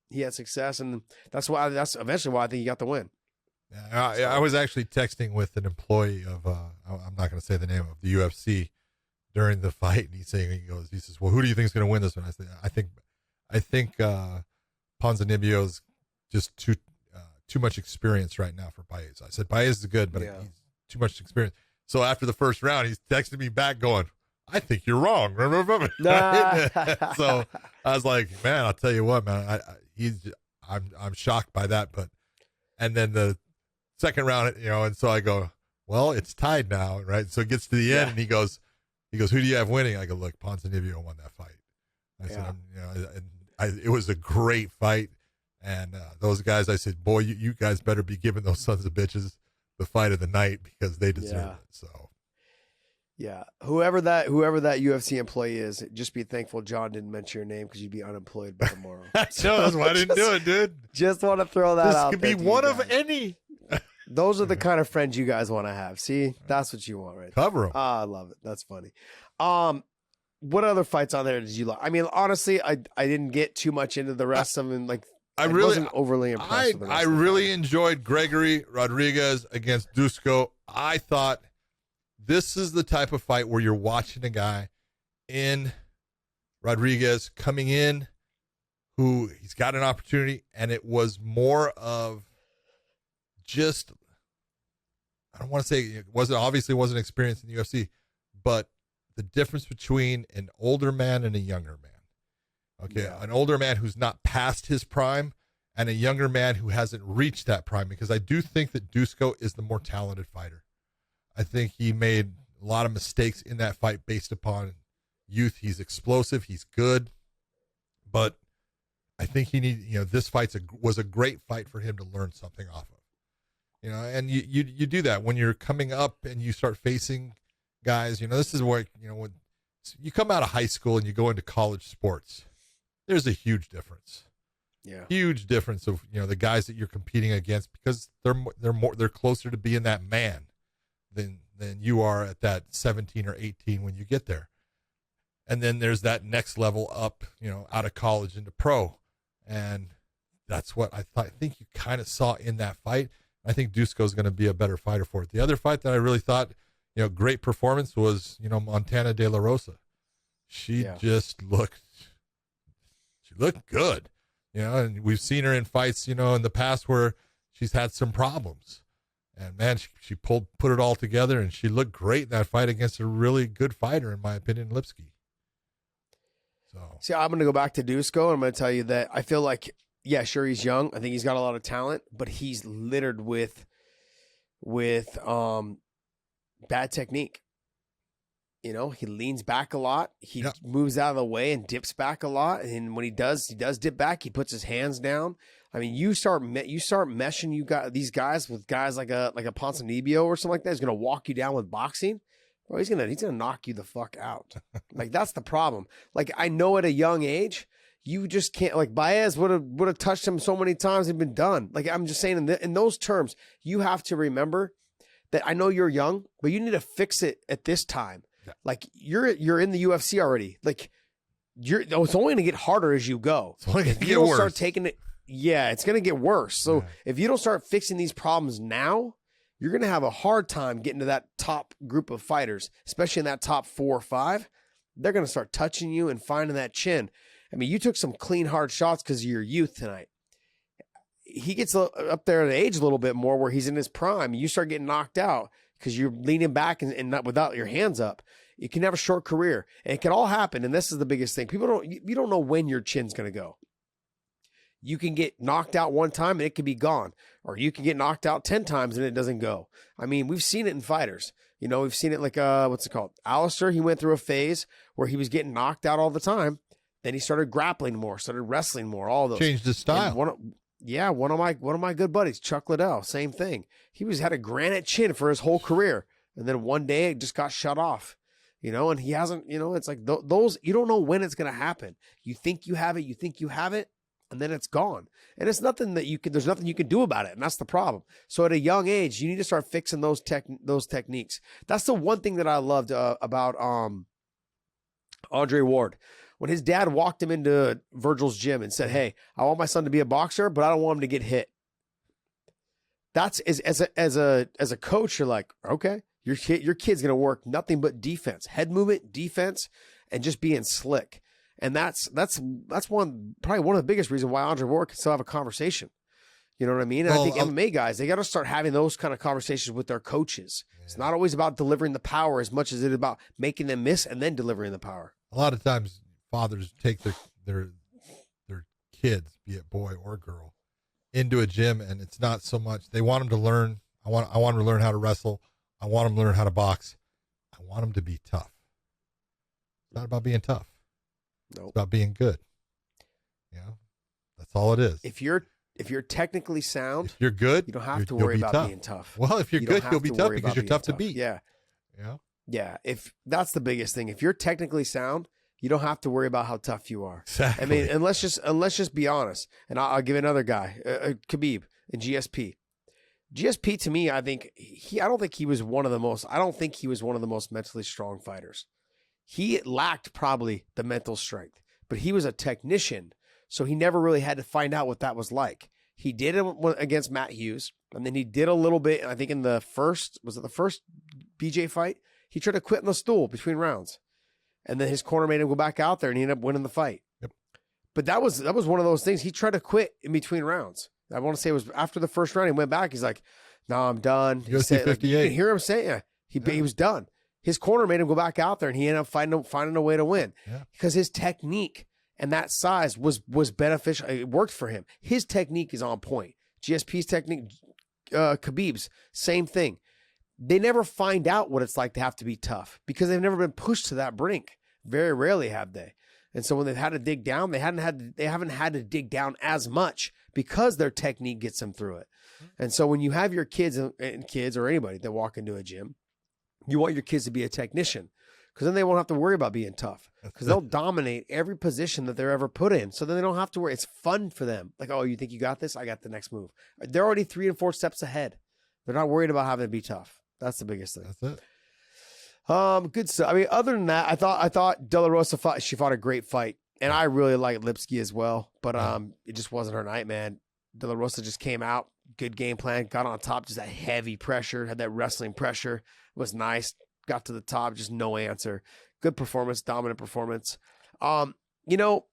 He had success, and that's eventually why I think he got the win. I was actually texting with an employee of, I'm not going to say the name of the UFC during the fight, and he says, well, who do you think is going to win this one? I said, I think I think Ponzinibbio's just too much experience right now for Paez. I said Paez is good, but he's too much experience. So after the first round, he's texting me back going, I think you're wrong. So I was like, man, I'll tell you what, man, I'm shocked by that. And then the second round, and so I go, well, it's tied now, right? So it gets to the end, and he goes, who do you have winning? I go, look, Ponzinibbio won that fight. I said, it was a great fight, and those guys, I said, boy, you guys better be giving those sons of bitches the fight of the night because they deserve it. So. Yeah, whoever that UFC employee is, just be thankful John didn't mention your name because you'd be unemployed by tomorrow. No, that's why I didn't do it, dude. Just want to throw that out. This could be one of any. Those are the kind of friends you guys want to have. See, that's what you want, right? Cover them. I love it. That's funny. What other fights on there did you like? I mean, honestly, I didn't get too much into the rest of them. Like, I wasn't overly impressed with the rest I really enjoyed Gregory Rodriguez against Dusko. I thought this is the type of fight where you're watching a guy in Rodriguez coming in who he's got an opportunity, and it was more of just, I don't want to say it wasn't experience in the UFC, but the difference between an older man and a younger man. Okay, an older man who's not past his prime and a younger man who hasn't reached that prime, because I do think that Dusko is the more talented fighter. I think he made a lot of mistakes in that fight based upon youth. He's explosive, he's good, but I think this was a great fight for him to learn something off of. And you do that when you're coming up and you start facing guys. This is where when you come out of high school and you go into college sports, there's a huge difference. Yeah, huge difference of the guys that you're competing against, because they're closer to being that man than you are at that 17 or 18 when you get there. And then there's that next level up, out of college into pro, and that's what I think you kind of saw in that fight. I think Dusko is going to be a better fighter for it. The other fight that I really thought, great performance was, Montana De La Rosa. She looked good, and we've seen her in fights, in the past where she's had some problems, and man, she put it all together, and she looked great in that fight against a really good fighter, in my opinion, Lipsky. So, see, I'm going to go back to Dusko, and I'm going to tell you that I feel like, yeah, sure, he's young. I think he's got a lot of talent, but he's littered with bad technique. He leans back a lot. He moves out of the way and dips back a lot. And when he does dip back, he puts his hands down. I mean, you start meshing these guys with guys like a Ponzinibbio or something like that. He's going to walk you down with boxing. Bro, he's gonna knock you the fuck out. Like, that's the problem. Like, I know at a young age, you just can't, like, Baez would have touched him so many times and been done. Like, I'm just saying in those terms, you have to remember that I know you're young, but you need to fix it at this time. Yeah. Like, you're in the UFC already. Like, it's only going to get harder as you go. It's only going to get worse. Start taking it, it's going to get worse. So if you don't start fixing these problems now, you're going to have a hard time getting to that top group of fighters, especially in that top 4 or 5. They're going to start touching you and finding that chin. I mean, you took some clean, hard shots because of your youth tonight. He gets up there at age a little bit more where he's in his prime. You start getting knocked out because you're leaning back and not without your hands up. You can have a short career, and it can all happen. And this is the biggest thing. You don't know when your chin's going to go. You can get knocked out one time and it can be gone, or you can get knocked out 10 times and it doesn't go. I mean, we've seen it in fighters. We've seen it like, what's it called? Alistair, he went through a phase where he was getting knocked out all the time. Then he started grappling more, started wrestling more, all those. Changed his style. One of my good buddies, Chuck Liddell, same thing. He had a granite chin for his whole career. And then one day it just got shut off, and he hasn't, it's like those, you don't know when it's going to happen. You think you have it, and then it's gone. And it's nothing there's nothing you can do about it. And that's the problem. So at a young age, you need to start fixing those techniques. That's the one thing that I loved about Andre Ward. When his dad walked him into Virgil's gym and said, "Hey, I want my son to be a boxer, but I don't want him to get hit." That's as a coach, you're like, okay, your kid's going to work nothing but defense, head movement, defense, and just being slick. And that's probably one of the biggest reasons why Andre Ward can still have a conversation. You know what I mean? And I think MMA guys, they got to start having those kind of conversations with their coaches. Yeah. It's not always about delivering the power as much as it is about making them miss and then delivering the power. A lot of times fathers take their kids, be it boy or girl, into a gym, and it's not so much they want them to learn. I want them to learn how to wrestle. I want them to learn how to box. I want them to be tough. It's not about being tough. Nope. It's about being good. You know, that's all it is. If you're technically sound, if you're good, you don't have to worry about being tough. Well, if you're good, you'll be tough because you're tough to beat. Yeah. Yeah. Yeah. If that's the biggest thing. If you're technically sound, you don't have to worry about how tough you are. Exactly. I mean, and let's just be honest. And I'll give another guy, Khabib in GSP. GSP to me, I don't think he was one of the most mentally strong fighters. He lacked probably the mental strength, but he was a technician, so he never really had to find out what that was like. He did it against Matt Hughes, and then he did a little bit, I think in the first BJ fight? He tried to quit on the stool between rounds. And then his corner made him go back out there, and he ended up winning the fight. Yep. But that was one of those things. He tried to quit in between rounds. I want to say it was after the first round. He went back. He's like, "No, I'm done." He said, 58. You can hear him saying, he was done. His corner made him go back out there, and he ended up finding a way to win because his technique and that size was beneficial. It worked for him. His technique is on point. GSP's technique, Khabib's, same thing. They never find out what it's like to have to be tough because they've never been pushed to that brink. Very rarely have they. And so when they've had to dig down, they haven't had to dig down as much because their technique gets them through it. And so when you have your kids or anybody that walk into a gym, you want your kids to be a technician because then they won't have to worry about being tough because they'll dominate every position that they're ever put in. So then they don't have to worry. It's fun for them. Like, oh, you think you got this? I got the next move. They're already 3 and 4 steps ahead. They're not worried about having to be tough. That's the biggest thing. That's it. Good stuff. I mean, other than that, I thought De La Rosa fought a great fight, and I really liked Lipsky as well. But it just wasn't her night, man. De La Rosa just came out, good game plan, got on top, just that heavy pressure, had that wrestling pressure. It was nice. Got to the top, just no answer. Good performance, dominant performance. You know,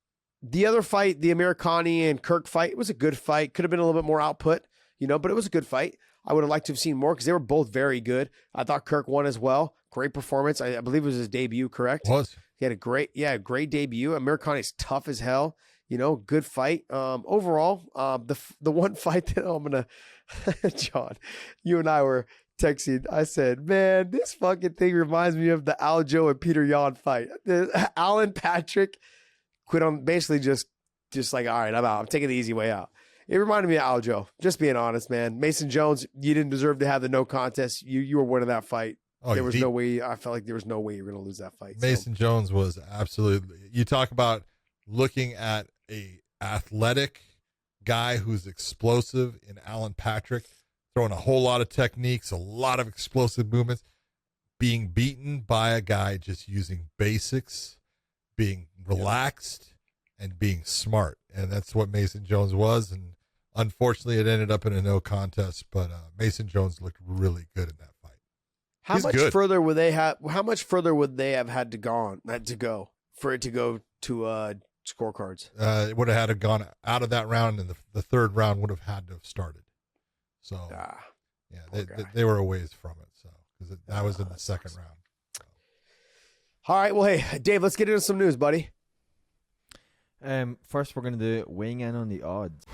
the other fight, the Americani and Kirk fight, it was a good fight. Could have been a little bit more output, but it was a good fight. I would have liked to have seen more because they were both very good. I thought Kirk won as well. Great performance. I believe it was his debut, correct? Was. He had a great debut. Americani's tough as hell. Good fight. Overall, the one fight that I'm going to, John, you and I were texting. I said, man, this fucking thing reminds me of the Aljo and Peter Yan fight. Alan Patrick quit on basically just like, all right, I'm out. I'm taking the easy way out. It reminded me of Aljo. Just being honest, man. Mason Jones, you didn't deserve to have the no contest. You were winning that fight. There was no way. I felt like there was no way you were going to lose that fight. Mason Jones was absolutely. You talk about looking at a athletic guy who's explosive in Alan Patrick, throwing a whole lot of techniques, a lot of explosive movements, being beaten by a guy just using basics, being relaxed, and being smart. And that's what Mason Jones was. And unfortunately, it ended up in a no contest. But Mason Jones looked really good in that fight. How much further would they have had to go for it to go to scorecards? It would have had to gone out of that round, and the third round would have had to have started. So they were a ways from it. So because that was in the second round. So. All right, well, hey, Dave, let's get into some news, buddy. First, we're going to do weighing in on the odds.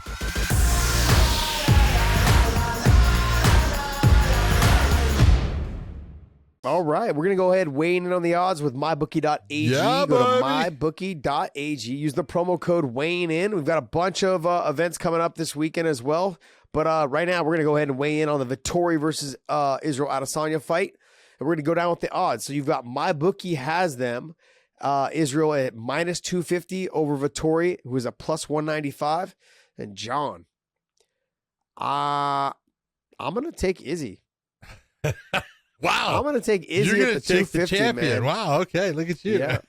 All right, we're going to go ahead weighing in on the odds with mybookie.ag. Yeah, go to mybookie.ag. Use the promo code weighing in. We've got a bunch of events coming up this weekend as well. But right now, we're going to go ahead and weigh in on the Vettori versus Israel Adesanya fight. And we're going to go down with the odds. So you've got MyBookie has them. Israel at minus 250 over Vettori, who is a plus 195. And John, I'm going to take Izzy. Wow. I'm going to take Izzy. You're at the 250, the champion. man. Wow. Okay. Look at you. Yeah.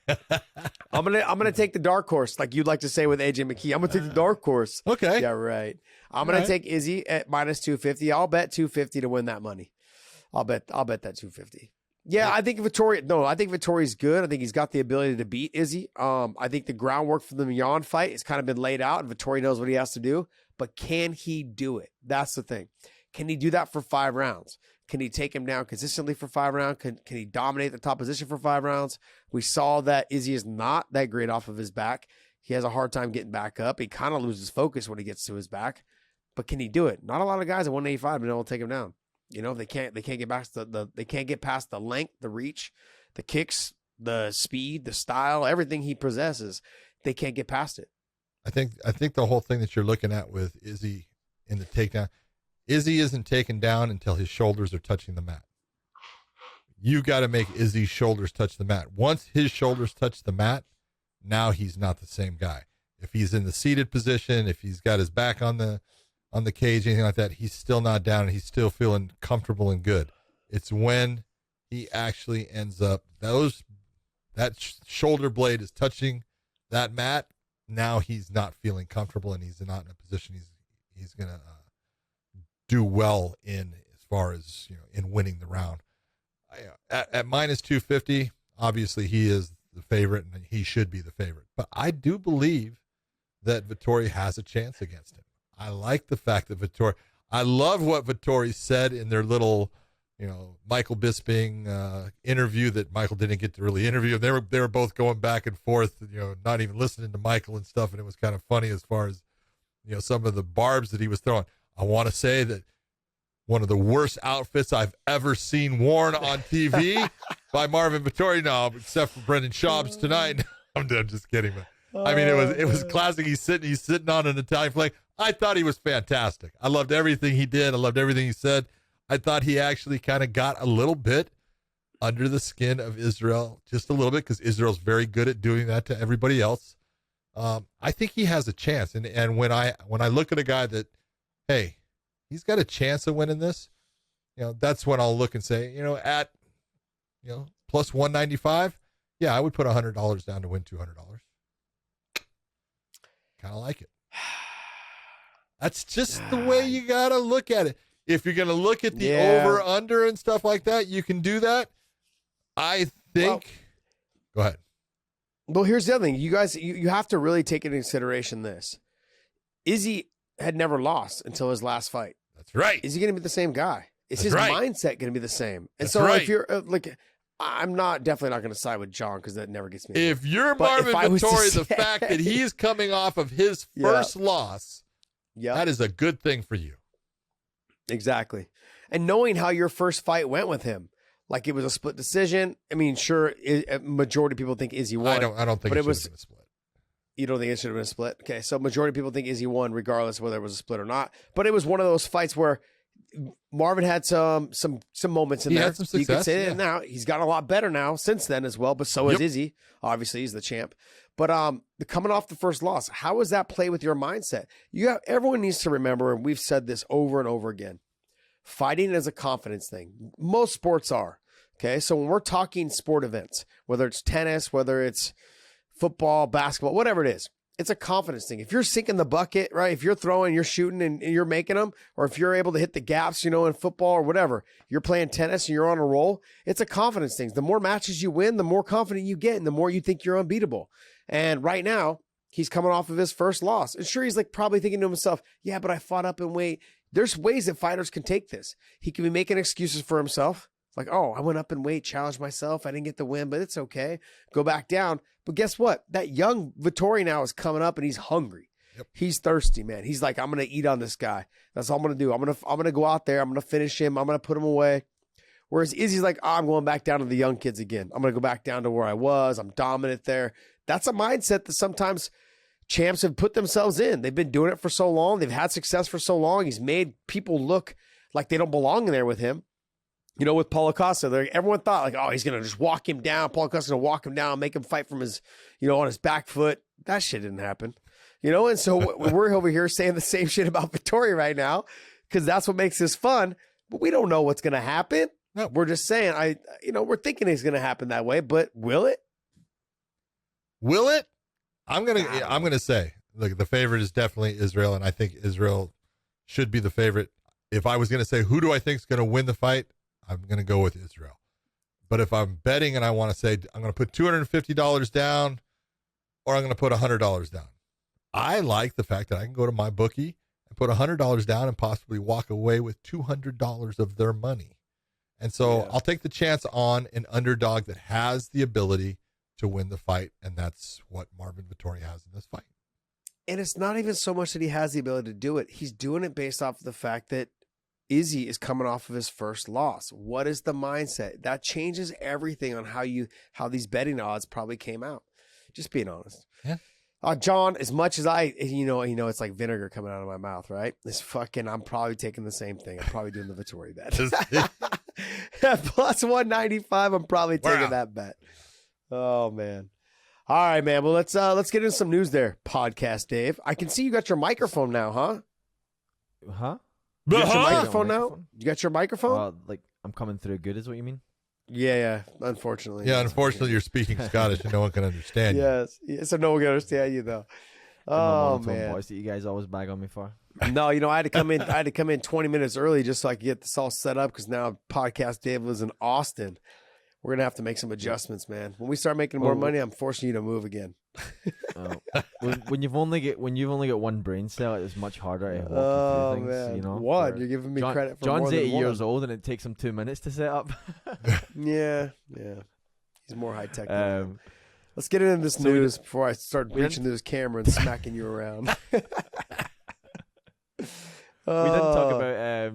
I'm going to take the dark horse, like you'd like to say with AJ McKee. I'm going to take the dark horse. Okay. Yeah, right. I'm going to take Izzy at minus 250. I'll bet 250 to win that money. I'll bet that 250. Yeah, I think Vettori's good. I think he's got the ability to beat Izzy. I think the groundwork for the Milan fight has kind of been laid out, and Vettori knows what he has to do. But can he do it? That's the thing. Can he do that for 5 rounds? Can he take him down consistently for 5 rounds? Can he dominate the top position for 5 rounds? We saw that Izzy is not that great off of his back. He has a hard time getting back up. He kind of loses focus when he gets to his back. But can he do it? Not a lot of guys at 185 have been able to take him down. You know, they can't get past they can't get past the length, the reach, the kicks, the speed, the style, everything he possesses. They can't get past it. I think the whole thing that you're looking at with Izzy in the takedown, Izzy isn't taken down until his shoulders are touching the mat. You got to make Izzy's shoulders touch the mat. Once his shoulders touch the mat, now he's not the same guy. If he's in the seated position, if he's got his back on the cage, anything like that, he's still not down and he's still feeling comfortable and good. It's when he actually ends up, that shoulder blade is touching that mat. Now he's not feeling comfortable and he's not in a position he's going to do well in as far as, in winning the round. At minus 250, obviously he is the favorite and he should be the favorite. But I do believe that Vettori has a chance against him. I like the fact that I love what Vettori said in their little, Michael Bisping interview that Michael didn't get to really interview. They were both going back and forth, not even listening to Michael and stuff. And it was kind of funny as far as, some of the barbs that he was throwing. I want to say that one of the worst outfits I've ever seen worn on TV by Marvin Vettori. No, except for Brendan Schaub's tonight. I'm just kidding, but I mean, it was classic. He's sitting on an Italian flag. I thought he was fantastic. I loved everything he did. I loved everything he said. I thought he actually kind of got a little bit under the skin of Israel, just a little bit, because Israel's very good at doing that to everybody else. I think he has a chance. And when I look at a guy that, hey, he's got a chance of winning this, that's when I'll look and say, at, plus 195, yeah, I would put $100 down to win $200. Kind of like it. That's just the way you got to look at it. If you're going to look at the over, under, and stuff like that, you can do that. I think. Go ahead. Well, here's the other thing. You guys, you have to really take into consideration this. Izzy had never lost until his last fight. That's right. Is he going to be the same guy? Is his mindset going to be the same? And That's so right. if you're I'm definitely not going to side with John because that never gets me. If you're Marvin Vettori, the fact that he's coming off of his first loss, that is a good thing for you. Exactly. And knowing how your first fight went with him, like it was a split decision. I mean, sure, majority of people think Izzy won. I don't think it was a split. You don't think it should have been a split? Okay, so majority of people think Izzy won, regardless of whether it was a split or not. But it was one of those fights where Marvin had some moments in there. He had some success. You could say it now. He's gotten a lot better now since then as well, but so has Izzy. Obviously, he's the champ. But coming off the first loss, how does that play with your mindset? Everyone needs to remember, and we've said this over and over again, fighting is a confidence thing. Most sports are. Okay, so when we're talking sport events, whether it's tennis, whether it's football, basketball, whatever it is, it's a confidence thing. If you're sinking the bucket, right? If you're throwing, you're shooting, and you're making them, or if you're able to hit the gaps, in football or whatever, you're playing tennis and you're on a roll, it's a confidence thing. The more matches you win, the more confident you get, and the more you think you're unbeatable. And right now, he's coming off of his first loss. And sure, he's probably thinking to himself, yeah, but I fought up in weight. There's ways that fighters can take this. He can be making excuses for himself. It's like, oh, I went up in weight, challenged myself. I didn't get the win, but it's okay. Go back down. But guess what? That young Vettori now is coming up and he's hungry. Yep. He's thirsty, man. He's like, I'm going to eat on this guy. That's all I'm going to do. I'm going to go out there. I'm going to finish him. I'm going to put him away. Whereas Izzy's like, oh, I'm going back down to the young kids again. I'm going to go back down to where I was. I'm dominant there. That's a mindset that sometimes champs have put themselves in. They've been doing it for so long. They've had success for so long. He's made people look like they don't belong in there with him. With Paulo Costa, everyone thought oh, he's going to just walk him down. Paulo Costa's going to walk him down, make him fight from his, on his back foot. That shit didn't happen, And so we're over here saying the same shit about Vettori right now because that's what makes this fun. But we don't know what's going to happen. No. We're just saying, we're thinking it's going to happen that way, but will it? Will it? I'm gonna say, look, the favorite is definitely Israel, and I think Israel should be the favorite. If I was gonna say who do I think is gonna win the fight, I'm gonna go with Israel. But if I'm betting and I want to say I'm going to put $250 down or I'm going to put $100 down, I like the fact that I can go to my bookie and put $100 down and possibly walk away with $200 of their money. And so I'll take the chance on an underdog that has the ability to win the fight, and that's what Marvin Vettori has in this fight. And it's not even so much that he has the ability to do it. He's doing it based off of the fact that Izzy is coming off of his first loss. What is the mindset? That changes everything on how these betting odds probably came out. Just being honest. Yeah. John, as much as it's like vinegar coming out of my mouth, right? I'm probably taking the same thing. I'm probably doing the Vettori bet. At plus 195, I'm probably taking that bet. Oh man. All right, man. Well, let's get into some news there, Podcast Dave. I can see you got your microphone now, huh? Huh? You got your microphone now? You got your microphone? Like I'm coming through good is what you mean? Yeah, unfortunately. Yeah, unfortunately, you're speaking Scottish and no one can understand you. Yes, so no one can understand you, though. Oh, man. Voice that you guys always bag on me for. No, I had to come in 20 minutes early just so I could get this all set up because now Podcast Dave lives in Austin. We're going to have to make some adjustments, man. When we start making more money, I'm forcing you to move again. When you've only got one brain cell, it's much harder to walk you through things. Man. You know, One, you're giving me credit for John's more than 80 one. years old, and it takes him 2 minutes to set up. Yeah. He's more high tech. Let's get into this news before I start reaching to this camera and smacking you around. We didn't talk about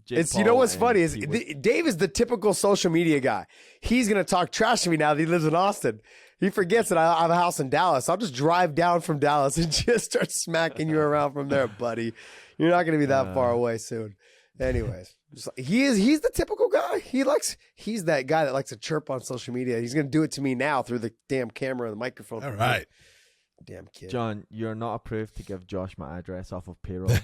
Jake Paul. You know what's funny is Dave is the typical social media guy. He's gonna talk trash to me now that he lives in Austin. He forgets that I have a house in Dallas. I'll just drive down from Dallas and just start smacking you around from there, buddy. You're not gonna be that far away soon. Anyways, he's the typical guy. He's that guy that likes to chirp on social media. He's gonna do it to me now through the damn camera and the microphone. All right. Damn kid. John, you're not approved to give Josh my address off of payroll.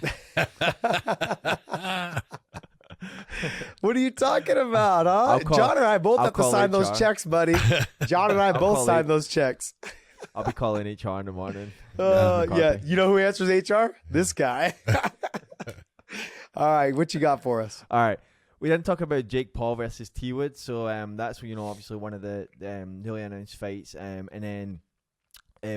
What are you talking about, huh? John and I both have to sign those checks, buddy. John and I both signed those checks. I'll be calling HR in the morning. Yeah. You know who answers HR? This guy. All right. What you got for us? All right. We didn't talk about Jake Paul versus T Wood. So that's, obviously one of the newly announced fights. And then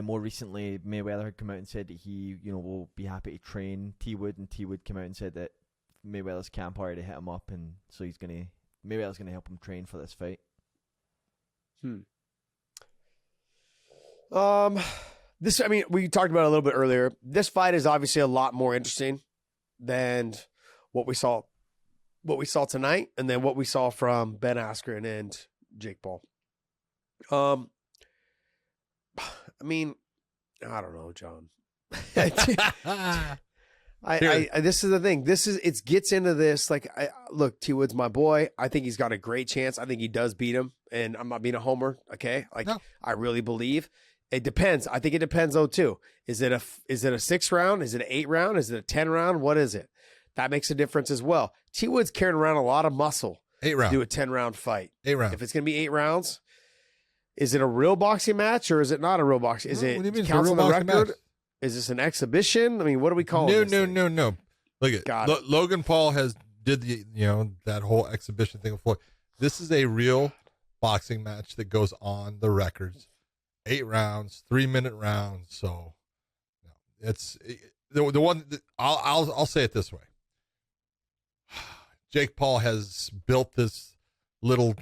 more recently, Mayweather had come out and said that he, will be happy to train T Wood, and T Wood came out and said that Mayweather's camp already hit him up, and so Mayweather's gonna help him train for this fight. We talked about it a little bit earlier. This fight is obviously a lot more interesting than what we saw tonight, and then what we saw from Ben Askren and Jake Paul. I don't know, John. This is the thing. It gets into this. Look, T Wood's my boy. I think he's got a great chance. I think he does beat him, and I'm not being a homer. Okay, no. I really believe it depends. I think it depends though too. Is it a 6 round? Is it an 8 round? Is it a 10 round? What is it? That makes a difference as well. T Wood's carrying around a lot of muscle. 8 rounds. Do a 10 round fight. 8 rounds. If it's gonna be 8 rounds, is it a real boxing match or is it not a real boxing? Is it counts on the record? Match? Is this an exhibition? I mean, what do we call it? No. Look at Logan Paul did that whole exhibition thing before. This is a real boxing match that goes on the records. 8 rounds, 3-minute rounds. So, it's the one. I'll say it this way. Jake Paul has built this little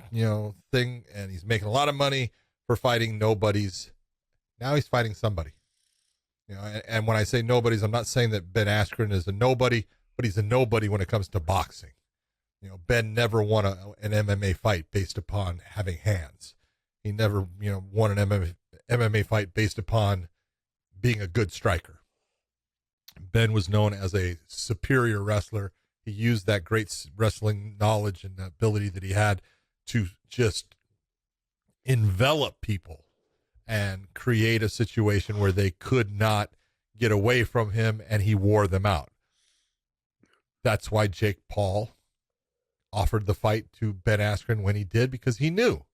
thing, and he's making a lot of money for fighting nobodies. Now he's fighting somebody. And when I say nobodies, I'm not saying that Ben Askren is a nobody, but he's a nobody when it comes to boxing. Ben never won an MMA fight based upon having hands. He never, won an MMA fight based upon being a good striker. Ben was known as a superior wrestler. He used that great wrestling knowledge and ability that he had to just envelop people and create a situation where they could not get away from him, and he wore them out. That's why Jake Paul offered the fight to Ben Askren when he did, because he knew,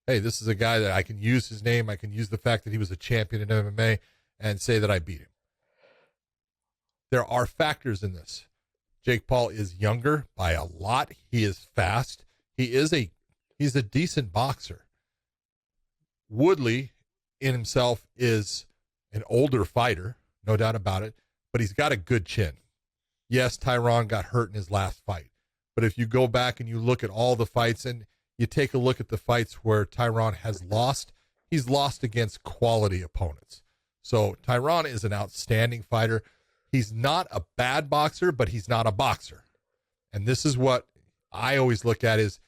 hey, this is a guy that I can use his name, I can use the fact that he was a champion in MMA and say that I beat him. There are factors in this. Jake Paul is younger by a lot. He is fast. He is a He's a decent boxer. Woodley in himself is an older fighter, no doubt about it, but he's got a good chin. Yes, Tyron got hurt in his last fight, but if you go back and you look at all the fights and you take a look at the fights where Tyron has lost, he's lost against quality opponents. So Tyron is an outstanding fighter. He's not a bad boxer, but he's not a boxer. And this is what I always look at is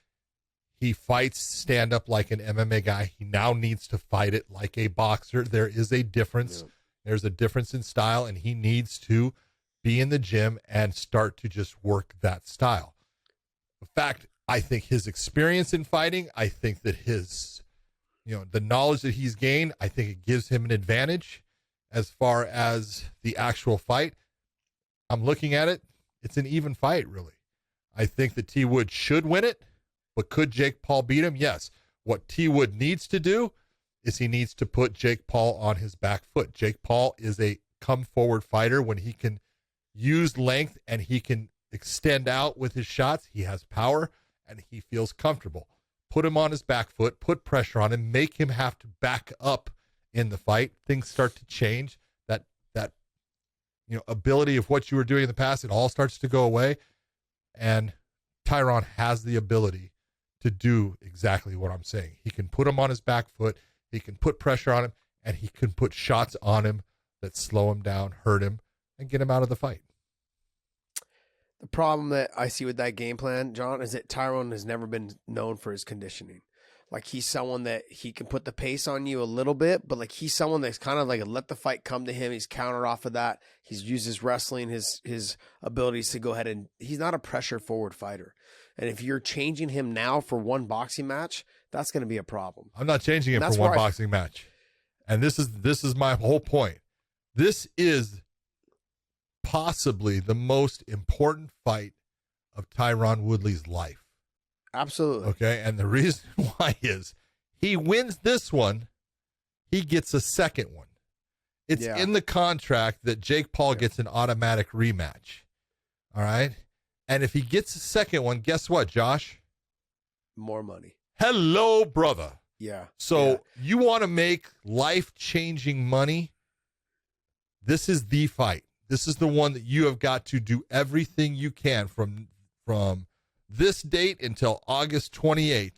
he fights stand up like an MMA guy. He now needs to fight it like a boxer. There is a difference. Yeah. There's a difference in style, and he needs to be in the gym and start to just work that style. In fact, I think his experience in fighting, I think that his, the knowledge that he's gained, I think it gives him an advantage as far as the actual fight. I'm looking at it. It's an even fight, really. I think that T. Wood should win it, but could Jake Paul beat him? Yes. What T. Wood needs to do is he needs to put Jake Paul on his back foot. Jake Paul is a come-forward fighter when he can use length and he can extend out with his shots. He has power and he feels comfortable. Put him on his back foot, put pressure on him, make him have to back up in the fight. Things start to change. That ability of what you were doing in the past, it all starts to go away. And Tyron has the ability to do exactly what I'm saying. He can put him on his back foot, he can put pressure on him, and he can put shots on him that slow him down, hurt him, and get him out of the fight. The problem that I see with that game plan, John, is that Tyron has never been known for his conditioning. Like, he's someone that he can put the pace on you a little bit, but like he's someone that's kind of like let the fight come to him. He's countered off of that. He's used his wrestling, his abilities to go ahead, and he's not a pressure forward fighter. And if you're changing him now for one boxing match, that's going to be a problem. I'm not changing him for one boxing match. And this is my whole point. This is possibly the most important fight of Tyron Woodley's life. Absolutely. Okay, and the reason why is he wins this one, he gets a second one. It's in the contract that Jake Paul gets an automatic rematch. All right? And if he gets a second one, guess what, Josh? More money. Hello, brother. Yeah. So you want to make life-changing money? This is the fight. This is the one that you have got to do everything you can from this date until August 28th.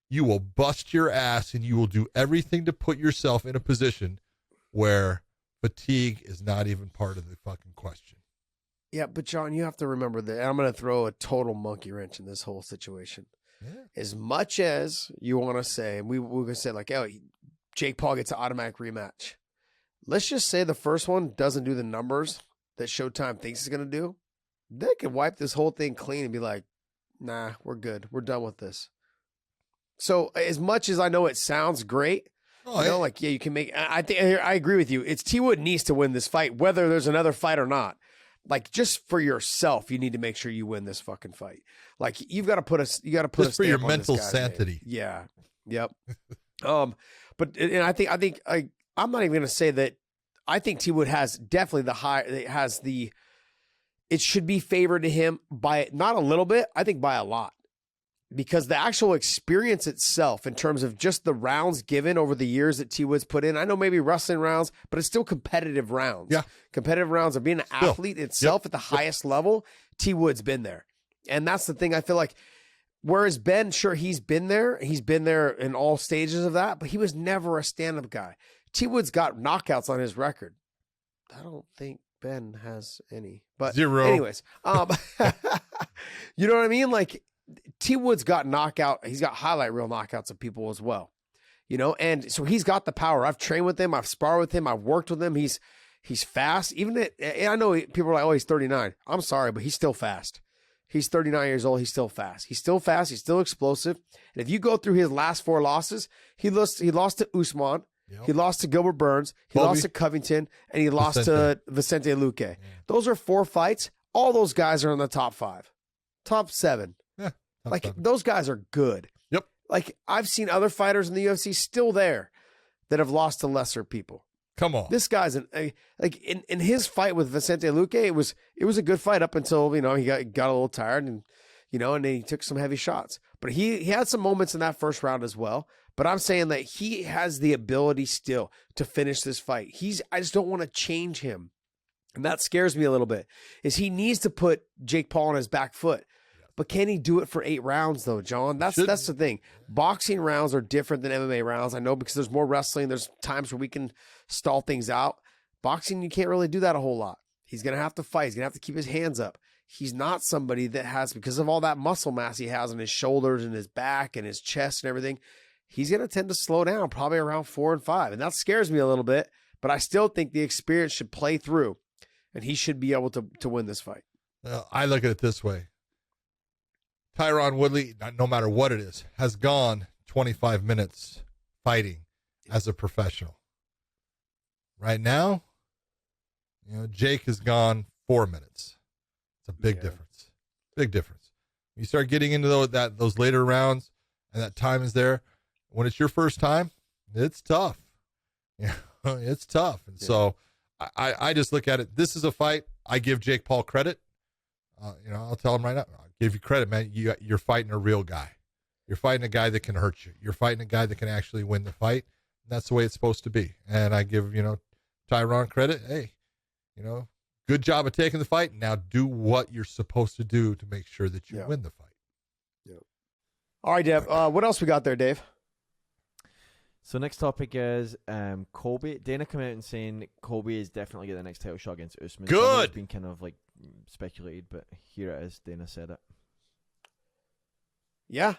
You will bust your ass and you will do everything to put yourself in a position where fatigue is not even part of the fucking question. Yeah, but John, you have to remember that I'm going to throw a total monkey wrench in this whole situation. Yeah. As much as you want to say, and we're going to say like, oh, Jake Paul gets an automatic rematch. Let's just say the first one doesn't do the numbers that Showtime thinks it's going to do. They could wipe this whole thing clean and be like, nah, we're good. We're done with this. So as much as I know it sounds great, you can make, I agree with you. It's T. Wood needs to win this fight, whether there's another fight or not. Like, just for yourself, you need to make sure you win this fucking fight. Like, you've got to put just for your mental sanity. Yeah. Yep. But I think I'm not even going to say that. I think T. Wood has definitely it should be favored to him by not a little bit, I think by a lot. Because the actual experience itself, in terms of just the rounds given over the years that T. Wood's put in, I know maybe wrestling rounds, but it's still competitive rounds. Yeah. Competitive rounds of being an athlete itself at the highest level, T. Wood's been there. And that's the thing I feel like, whereas Ben, sure, he's been there in all stages of that, but he was never a stand-up guy. T. Wood's got knockouts on his record. I don't think Ben has any. But 0. Anyways, you know what I mean? Like, T. Wood's got he's got highlight reel knockouts of people as well, and so he's got the power. I've trained with him, I've sparred with him, I've worked with him. He's fast. And I know people are like, oh, he's 39. I'm sorry, but he's still fast. He's 39 years old. He's still fast. He's still fast. He's still explosive. And if you go through his last 4 losses, he lost to Usman. Yep. He lost to Gilbert Burns. He lost to Covington, and he lost to Vicente Luque. Yeah. Those are 4 fights. All those guys are in the top 5, top 7. Yeah, like 7. Those guys are good. Yep. Like, I've seen other fighters in the UFC still there that have lost to lesser people. Come on, this guy's in his fight with Vicente Luque. It was a good fight up until he got a little tired and then he took some heavy shots. But he had some moments in that first round as well. But I'm saying that he has the ability still to finish this fight. I just don't want to change him. And that scares me a little bit, is he needs to put Jake Paul on his back foot. But can he do it for 8 rounds, though, John? That's the thing. Boxing rounds are different than MMA rounds. I know, because there's more wrestling. There's times where we can stall things out. Boxing, you can't really do that a whole lot. He's going to have to fight. He's going to have to keep his hands up. He's not somebody that has, because of all that muscle mass he has on his shoulders and his back and his chest and everything, he's going to tend to slow down probably around 4 and 5. And that scares me a little bit, but I still think the experience should play through, and he should be able to win this fight. I look at it this way. Tyron Woodley, no matter what it is, has gone 25 minutes fighting as a professional. Right now, Jake has gone 4 minutes. It's a big difference. Big difference. You start getting into those later rounds, and that time is there. When it's your first time, it's tough. It's tough. And so I just look at it. This is a fight. I give Jake Paul credit. I'll tell him right now. I'll give you credit, man. You're fighting a real guy. You're fighting a guy that can hurt you. You're fighting a guy that can actually win the fight. That's the way it's supposed to be. And I give, Tyron credit. Hey, good job of taking the fight. Now do what you're supposed to do to make sure that you win the fight. Yeah. All right, Deb. What else we got there, Dave? So next topic is Colby. Dana came out and saying Colby is definitely getting the next title shot against Usman. Good. It's been kind of like speculated, but here it is. Dana said it. Yeah.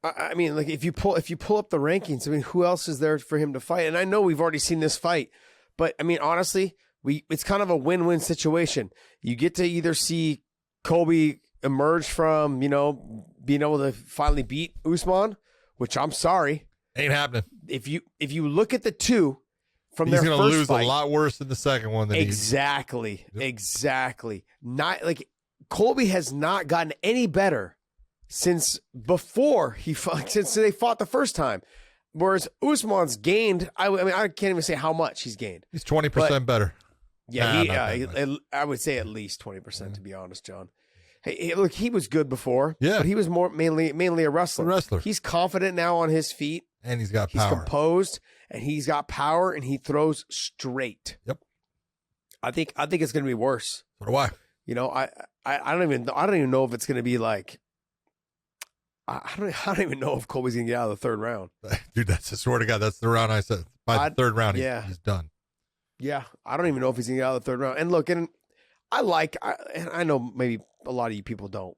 I mean, like if you pull up the rankings, I mean, who else is there for him to fight? And I know we've already seen this fight, but I mean, honestly, it's kind of a win-win situation. You get to either see Colby emerge from, being able to finally beat Usman, which I'm sorry. Ain't happening. If you look at the two from he's their gonna first lose fight, a lot worse than the second one. Exactly. Not like Colby has not gotten any better since before since they fought the first time. Whereas Usman's gained. I mean, I can't even say how much he's gained. He's 20% better. Yeah, I would say at least 20%, to be honest, John. Hey, look, he was good before. Yeah, but he was mainly a wrestler. He's confident now on his feet. And he's got power. He's composed, and he's got power, and he throws straight. Yep. I think it's going to be worse. So do I. I don't even know if it's going to be like. I don't even know if Colby's going to get out of the third round. Dude, I swear to God, that's the round I said. By the third round, he's done. Yeah, I don't even know if he's going to get out of the third round. And look, and I know maybe a lot of you people don't,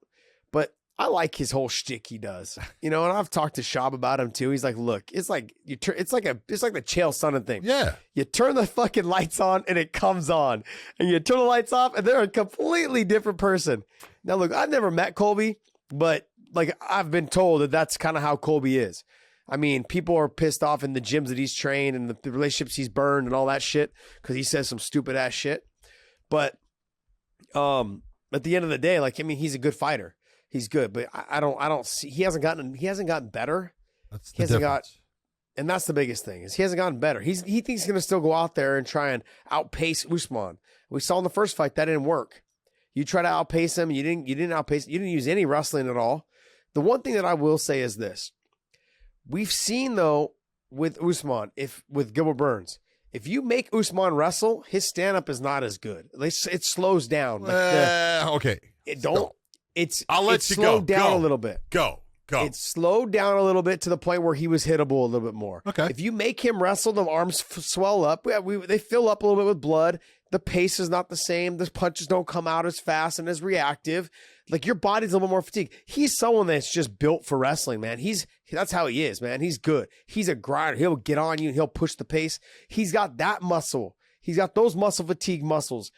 but I like his whole shtick he does, and I've talked to Shab about him too. He's like, look, it's like it's like the Chael Sonnen thing. Yeah. You turn the fucking lights on and it comes on, and you turn the lights off and they're a completely different person. Now, look, I've never met Colby, but like I've been told that that's kind of how Colby is. I mean, people are pissed off in the gyms that he's trained and the relationships he's burned and all that shit because he says some stupid ass shit. But at the end of the day, like, I mean, he's a good fighter. He's good, but I don't see, he hasn't gotten better. That's the difference. And that's the biggest thing is he hasn't gotten better. He thinks he's going to still go out there and try and outpace Usman. We saw in the first fight that didn't work. You try to outpace him. You didn't outpace. You didn't use any wrestling at all. The one thing that I will say is this. We've seen though with Usman, with Gilbert Burns, if you make Usman wrestle, his stand-up is not as good. It slows down. Okay. I'll let you go. Slowed down a little bit. Go. It slowed down a little bit to the point where he was hittable a little bit more. Okay. If you make him wrestle, the arms swell up. They fill up a little bit with blood. The pace is not the same. The punches don't come out as fast and as reactive. Like your body's a little bit more fatigued. He's someone that's just built for wrestling, man. That's how he is, man. He's good. He's a grinder. He'll get on you and he'll push the pace. He's got that muscle. He's got those muscle fatigue muscles.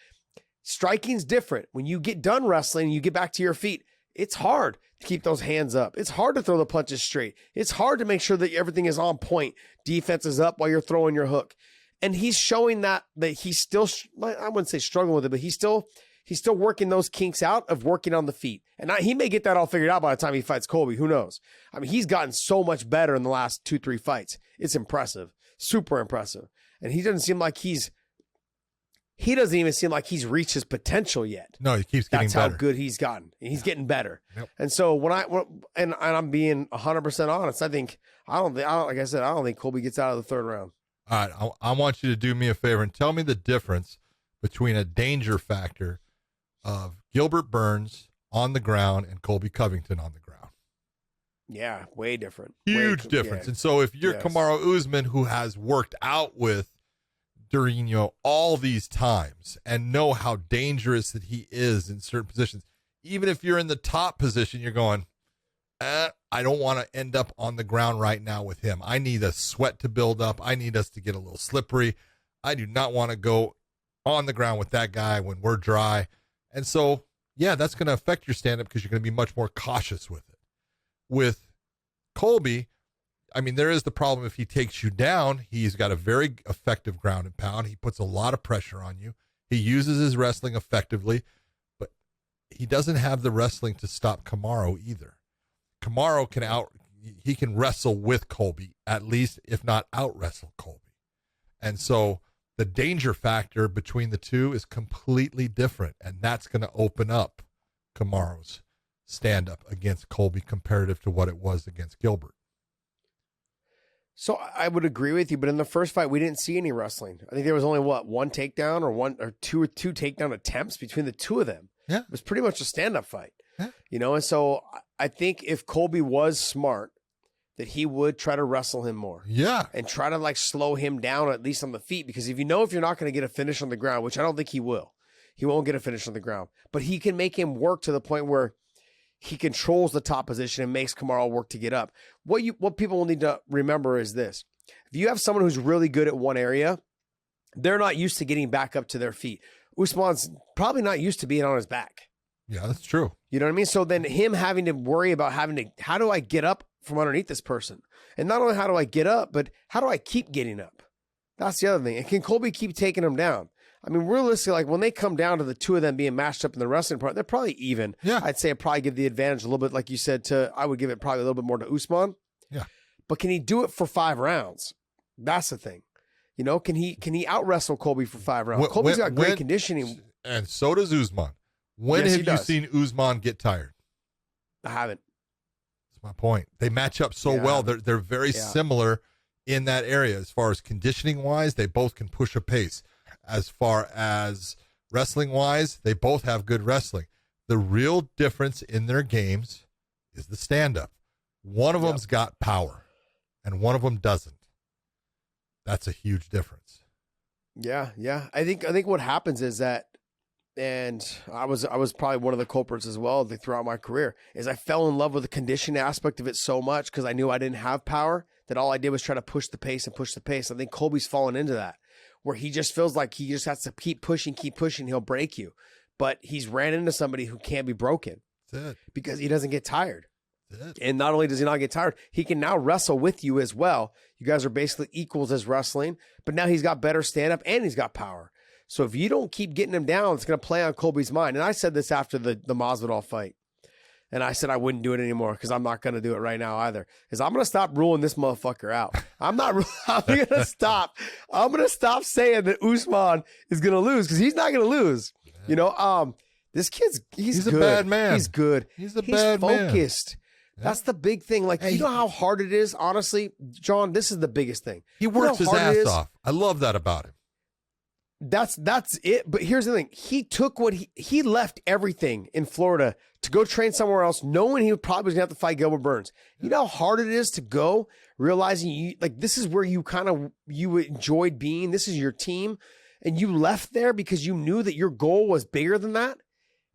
Striking's different. When you get done wrestling and you get back to your feet, it's hard to keep those hands up. It's hard to throw the punches straight. It's hard to make sure that everything is on point. Defense is up while you're throwing your hook. And he's showing that he's still, I wouldn't say struggling with it, but he's still working those kinks out of working on the feet. And he may get that all figured out by the time he fights Colby. Who knows? I mean, he's gotten so much better in the last 2-3 fights. It's impressive. Super impressive. And he doesn't seem like he he doesn't even seem like he's reached his potential yet. No, he keeps getting better. That's how good he's gotten. He's getting better. Yep. And so when I'm being 100% honest, I don't think Colby gets out of the third round. All right, I want you to do me a favor and tell me the difference between a danger factor of Gilbert Burns on the ground and Colby Covington on the ground. Yeah, way different. Huge difference. Yeah. And so if you're Kamaru Usman, who has worked out with Durinho all these times and know how dangerous that he is in certain positions, even if you're in the top position, you're going, I don't want to end up on the ground right now with him. I need a sweat to build up. I need us to get a little slippery. I do not want to go on the ground with that guy when we're dry. And so, yeah, that's going to affect your stand-up because you're going to be much more cautious with it. With Colby, I mean, there is the problem if he takes you down, he's got a very effective ground and pound. He puts a lot of pressure on you. He uses his wrestling effectively, but he doesn't have the wrestling to stop Kamaru either. Kamaru he can wrestle with Colby, at least, if not out-wrestle Colby. And so the danger factor between the two is completely different, and that's going to open up Kamaru's stand-up against Colby comparative to what it was against Gilbert. So I would agree with you, but in the first fight, we didn't see any wrestling. I think there was only, one takedown or two takedown attempts between the two of them. Yeah. It was pretty much a stand-up fight. Yeah. And so I think if Colby was smart, that he would try to wrestle him more. Yeah. And try to slow him down, at least on the feet, because if you're not going to get a finish on the ground, which I don't think he will, he won't get a finish on the ground, but he can make him work to the point where he controls the top position and makes Kamaru work to get up. What people will need to remember is this. If you have someone who's really good at one area, they're not used to getting back up to their feet. Usman's probably not used to being on his back. Yeah, that's true. You know what I mean? So then him having to worry about how do I get up from underneath this person? And not only how do I get up, but how do I keep getting up? That's the other thing. And can Colby keep taking him down? I mean, realistically, when they come down to the two of them being matched up in the wrestling part, they're probably even. Yeah. I'd say I'd probably give the advantage a little bit, like you said, I would give it probably a little bit more to Usman. Yeah. But can he do it for 5 rounds? That's the thing. Can he out wrestle Colby for 5 rounds? Colby's got great conditioning. And so does Usman. When have you seen Usman get tired? I haven't. That's my point. They match up so well. They're very similar in that area. As far as conditioning wise, they both can push a pace. As far as wrestling wise, they both have good wrestling. The real difference in their games is the stand-up. One of them's got power and one of them doesn't. That's a huge difference. Yeah. I think what happens is that, and I was probably one of the culprits as well throughout my career, is I fell in love with the conditioning aspect of it so much because I knew I didn't have power that all I did was try to push the pace. I think Colby's fallen into that, where he just feels like he just has to keep pushing, he'll break you. But he's ran into somebody who can't be broken because he doesn't get tired. And not only does he not get tired, he can now wrestle with you as well. You guys are basically equals as wrestling, but now he's got better stand-up and he's got power. So if you don't keep getting him down, it's going to play on Colby's mind. And I said this after the Masvidal fight. And I said I wouldn't do it anymore because I'm not going to do it right now either. Because I'm going to stop ruling this motherfucker out. I'm going to stop. I'm going to stop saying that Usman is going to lose because he's not going to lose. This kid's he's good. A bad man. He's good. He's a bad man. He's focused. Yeah. That's the big thing. You know how hard it is, honestly, John? This is the biggest thing. He works his ass off. I love that about him. That's it. But here's the thing. He took he left everything in Florida to go train somewhere else, knowing he probably was going to have to fight Gilbert Burns. You know how hard it is to go, realizing this is where you you enjoyed being. This is your team. And you left there because you knew that your goal was bigger than that.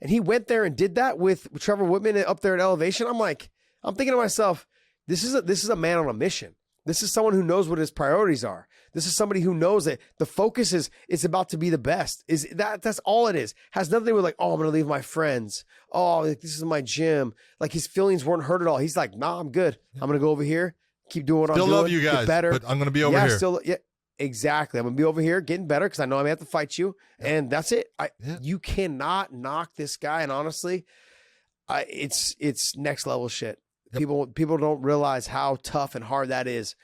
And he went there and did that with Trevor Whitman up there at elevation. I'm thinking to myself, this is a man on a mission. This is someone who knows what his priorities are. This is somebody who knows that the focus is it's about to be the best. That's all it is. Has nothing to do with I'm going to leave my friends. Oh, this is my gym. His feelings weren't hurt at all. He's like, nah, I'm good. I'm going to go over here, keep doing what I'm doing. Still love you guys, get better. but I'm going to be over here. Exactly. I'm going to be over here getting better because I know I'm going to have to fight you. Yep. And that's it. You cannot knock this guy. And honestly, it's next level shit. Yep. People don't realize how tough and hard that is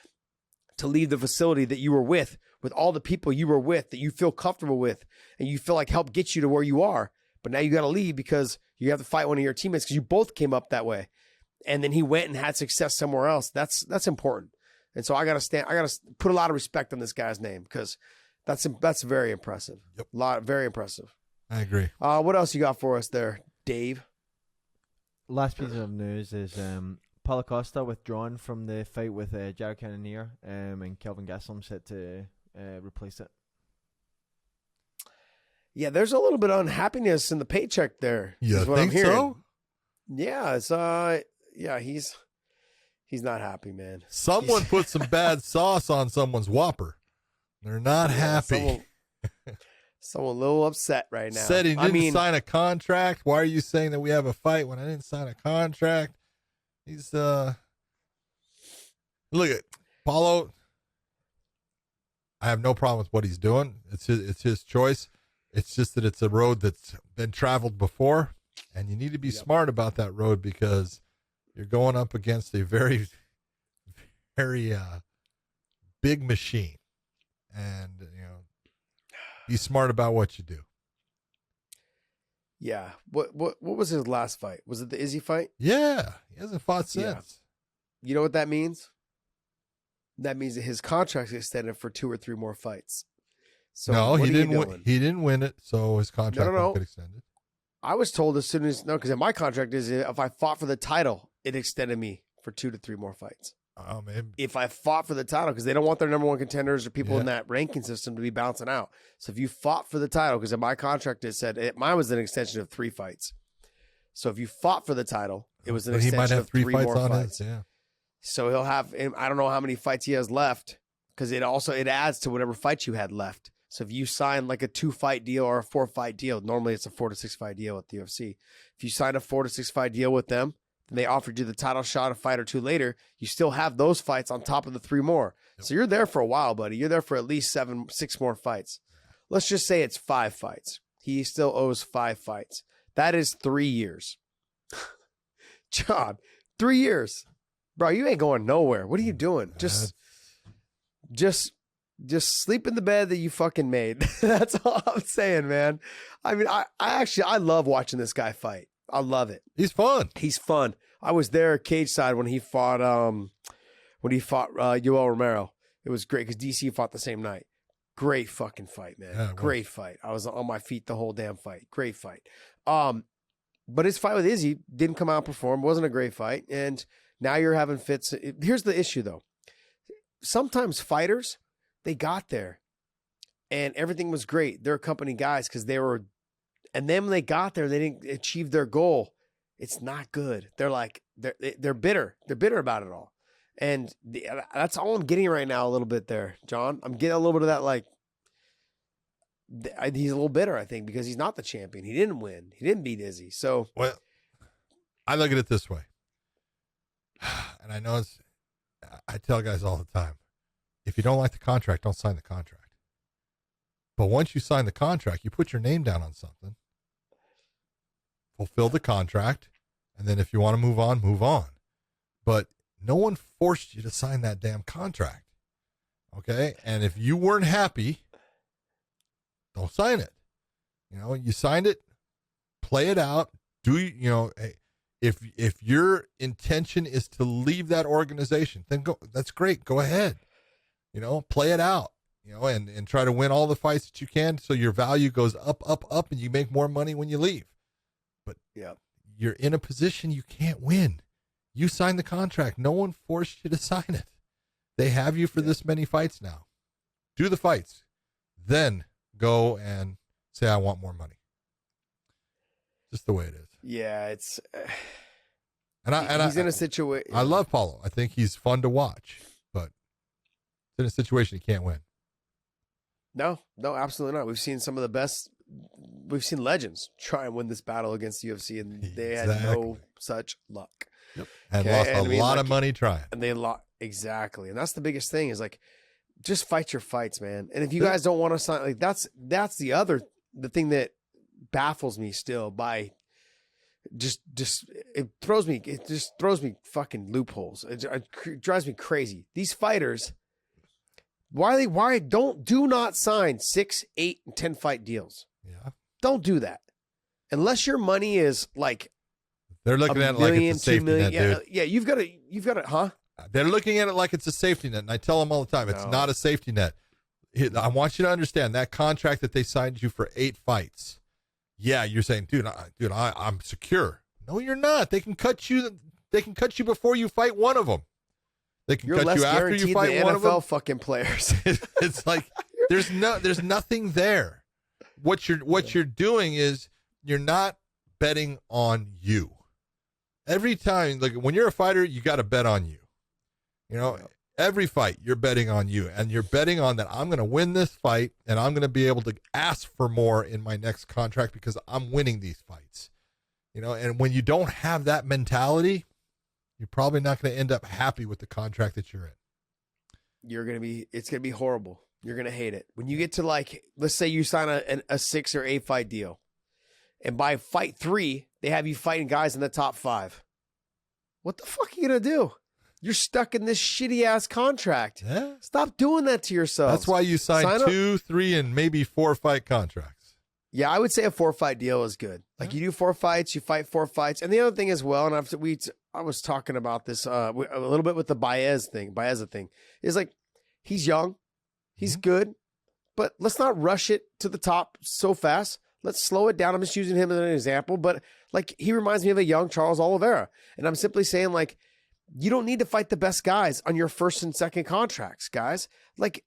to leave the facility that you were with with all the people you were with that you feel comfortable with and you feel like help get you to where you are. But now you got to leave because you have to fight one of your teammates because you both came up that way. And then he went and had success somewhere else. That's important. And so I got to put a lot of respect on this guy's name because that's very impressive. Yep. Very impressive. I agree. What else you got for us there, Dave? Last piece of news is Paulo Costa withdrawn from the fight with Jared Cannonier, and Kelvin Gastelum set to replace it. Yeah, there's a little bit of unhappiness in the paycheck there. You is what think I'm hearing. so? Yeah, he's not happy, man. Someone put some bad sauce on someone's Whopper. They're not happy. Someone a little upset right now. Said he didn't sign a contract. Why are you saying that we have a fight when I didn't sign a contract? He's look at Paulo. I have no problem with what he's doing. It's his choice. It's just that it's a road that's been traveled before, and you need to be smart about that road because you're going up against a very, very big machine, and be smart about what you do. Yeah. What was his last fight? Was it the Izzy fight? Yeah, he hasn't fought since. Yeah. You know what that means? That means that his contract's extended for 2 or 3 more fights. So no, he didn't win. He didn't win it, so his contract won't get extended. I was told as soon as because my contract is if I fought for the title, it extended me for 2 to 3 more fights. Oh man! If I fought for the title, because they don't want their number 1 contenders or people in that ranking system to be bouncing out. So if you fought for the title, because in my contract it said mine was an extension of 3 fights. So if you fought for the title, it was an extension he might have of 3 3 fights more on fights. it. Yeah. So he'll have. I don't know how many fights he has left, because it adds to whatever fights you had left. So if you sign like a 2-fight deal or a 4-fight deal, normally it's a 4 to 6 fight deal at the UFC. If you sign a 4 to 6 fight deal with them, and they offered you the title shot a fight or 2 later, you still have those fights on top of the 3 more. Yep. So you're there for a while, buddy. You're there for at least 6 more fights. Let's just say it's 5 fights. He still owes 5 fights. That is 3 years. John, 3 years. Bro, you ain't going nowhere. What are you doing? Just sleep in the bed that you fucking made. That's all I'm saying, man. I mean, I love watching this guy fight. I love it. He's fun. He's fun. I was there cage side when he fought Yoel Romero. It was great because DC fought the same night. Great fucking fight, man. Yeah, great fight. I was on my feet the whole damn fight. Great fight. But his fight with Izzy didn't come out perform. Wasn't a great fight. And now you're having fits. Here's the issue though. Sometimes fighters, they got there and everything was great. They're company guys because and then when they got there, they didn't achieve their goal. It's not good. They're like, they're bitter. They're bitter about it all. And that's all I'm getting right now a little bit there, John. I'm getting a little bit of that, like, he's a little bitter, I think, because he's not the champion. He didn't win. He didn't beat Izzy. So, well, I look at it this way. And I know I tell guys all the time, if you don't like the contract, don't sign the contract. But once you sign the contract, you put your name down on something, fulfill the contract, and then if you want to move on, move on. But no one forced you to sign that damn contract. Okay? And if you weren't happy, don't sign it. You signed it, play it out. If your intention is to leave that organization, then go. That's great. Go ahead. Play it out. And try to win all the fights that you can so your value goes up, up, up, and you make more money when you leave. But you're in a position you can't win. You signed the contract. No one forced you to sign it. They have you for this many fights now. Do the fights. Then go and say, I want more money. Just the way it is. Yeah, it's... he's in a situation... I love Paulo. I think he's fun to watch. But in a situation he can't win. No, absolutely not. We've seen some of the best. We've seen legends try and win this battle against the UFC, and they had no such luck. Yep. And lost a lot of money trying. And they lost exactly, and that's the biggest thing is like, just fight your fights, man. And if you guys don't want to sign, like that's the thing that baffles me still. By it just throws me fucking loopholes. It drives me crazy. These fighters. Why do not sign 6, 8, and 10 fight deals. Yeah. Don't do that. Unless your money is like they're looking at it like it's a safety net, dude. Yeah, you've got to, huh? They're looking at it like it's a safety net, and I tell them all the time, it's not a safety net. I want you to understand that contract that they signed you for 8 fights. Yeah, you're saying, dude, I'm secure. No, you're not. They can cut you. They can cut you before you fight one of them. They can cut you after you fight one of them. NFL fucking players. It's like there's nothing there. What you're doing is you're not betting on you. Every time, like when you're a fighter, you got to bet on you. You know, every fight you're betting on you, and you're betting on that I'm going to win this fight, and I'm going to be able to ask for more in my next contract because I'm winning these fights. You know, and when you don't have that mentality, you're probably not going to end up happy with the contract that you're in. It's going to be horrible. You're going to hate it. When you get to, like, let's say you sign a 6 or 8 fight deal, and by fight 3, they have you fighting guys in the top 5. What the fuck are you going to do? You're stuck in this shitty ass contract. Yeah. Stop doing that to yourself. That's why you sign 2, 3, and maybe 4 fight contracts. Yeah, I would say a 4 fight deal is good. Like you do 4 fights, you fight 4 fights. And the other thing as well, and I was talking about this a little bit with the Baeza thing, is like he's young, he's good, but let's not rush it to the top so fast. Let's slow it down. I'm just using him as an example, but like he reminds me of a young Charles Oliveira. And I'm simply saying, like, you don't need to fight the best guys on your first and second contracts, guys. Like,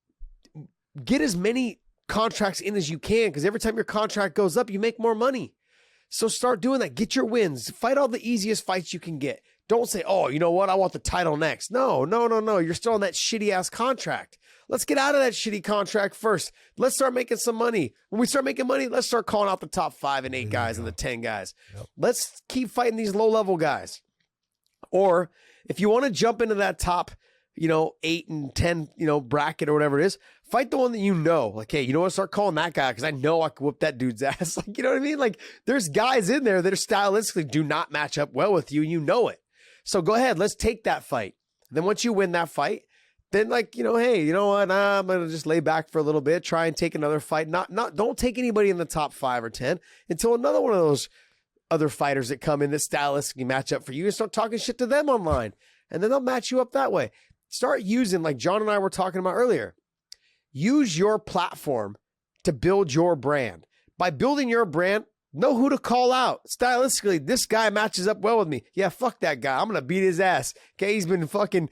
get as many contracts in as you can, because every time your contract goes up, you make more money. So start doing that. Get your wins. Fight all the easiest fights you can get. Don't say, oh, you know what? I want the title next. No. You're still on that shitty ass contract. Let's get out of that shitty contract first. Let's start making some money. When we start making money, let's start calling out the top 5 and 8 guys and the 10 guys. Yep. Let's keep fighting these low level guys. Or if you want to jump into that top, 8 and 10, bracket or whatever it is, fight the one that you know. Like, hey, you know what? Start calling that guy because I know I can whoop that dude's ass. Like, you know what I mean? Like, there's guys in there that are stylistically do not match up well with you, and you know it. So go ahead, let's take that fight. Then once you win that fight, then hey, you know what? I'm gonna just lay back for a little bit, try and take another fight. Don't take anybody in the top 5 or 10 until another one of those other fighters that come in that stylistically match up for you and start talking shit to them online. And then they'll match you up that way. Start using, like John and I were talking about earlier, use your platform to build your brand. By building your brand, know who to call out. Stylistically, this guy matches up well with me. Yeah, fuck that guy. I'm going to beat his ass. Okay, he's been fucking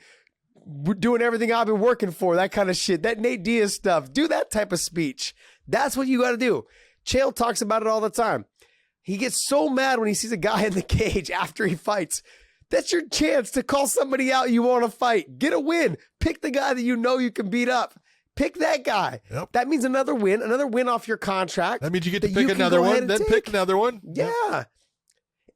doing everything I've been working for, that kind of shit. That Nate Diaz stuff. Do that type of speech. That's what you got to do. Chael talks about it all the time. He gets so mad when he sees a guy in the cage after he fights. That's your chance to call somebody out you want to fight. Get a win. Pick the guy that you know you can beat up. Pick that guy. Yep. That means another win off your contract. That means you get to pick another one, then pick another one. Yeah. Yep.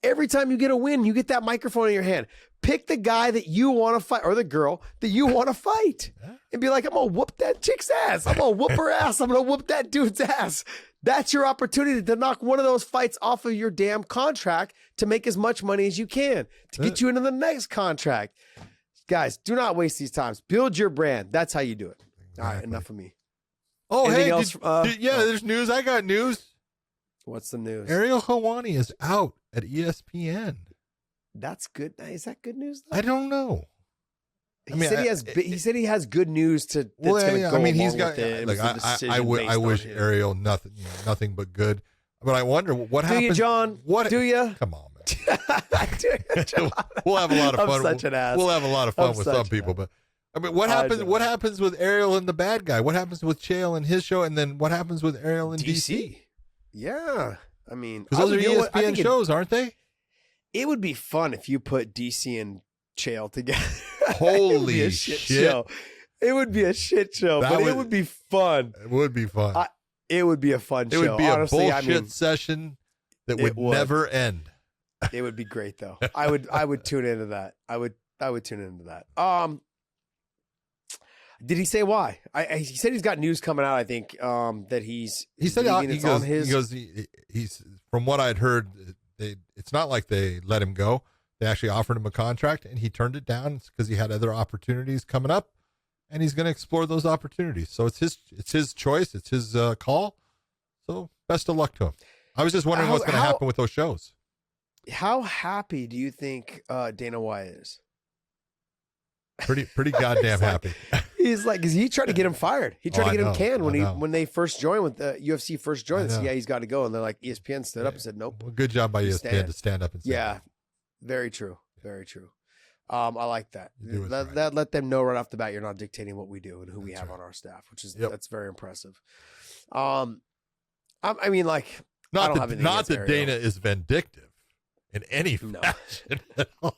Every time you get a win, you get that microphone in your hand. Pick the guy that you want to fight, or the girl that you want to fight. And be like, I'm going to whoop that chick's ass. I'm going to whoop her ass. I'm going to whoop that dude's ass. That's your opportunity to knock one of those fights off of your damn contract to make as much money as you can, to get you into the next contract. Guys, do not waste these times. Build your brand. That's how you do it. All right, enough of me. Oh, anything else? There's news. I got news. What's the news? Ariel Helwani is out at ESPN. That's good. Is that good news, though? I don't know. He said he has good news to. He's got. I wish Ariel nothing but good. But I wonder what happens. Do you, John? Do you? Come on, man. We'll have a lot of fun. I'm such an ass. We'll have a lot of fun with some people, but I mean, what happens? What happens with Ariel and the bad guy? What happens with Chael and his show? And then what happens with Ariel and DC? Yeah, I mean, because those are ESPN shows, aren't they? It would be fun if you put DC and Chael together. Holy shit! Show. It would be a shit show, it would be fun. It would be fun. It would be a fun show. It would be honestly, a bullshit session that would never end. It would be great, though. I would tune into that. I would tune into that. Did he say why? He said he's got news coming out. I think that he said he's from what I'd heard. It's not like they let him go. They actually offered him a contract, and he turned it down because he had other opportunities coming up. and he's going to explore those opportunities. So it's his choice. It's his call. So best of luck to him. I was just wondering what's going to happen with those shows. How happy do you think Dana White is? Pretty goddamn happy. He's like, 'cause he tried to get him fired. He tried to get him canned when when they first joined, with UFC first joined. So, yeah, he's got to go. And they're like, ESPN stood up and said, nope. Well, good job by ESPN to stand up and say that. Very true. Very true. I like that. Right. Let them know right off the bat you're not dictating what we do and who we have on our staff, which is that's very impressive. I mean, like, not that Dana is vindictive in any fashion at all.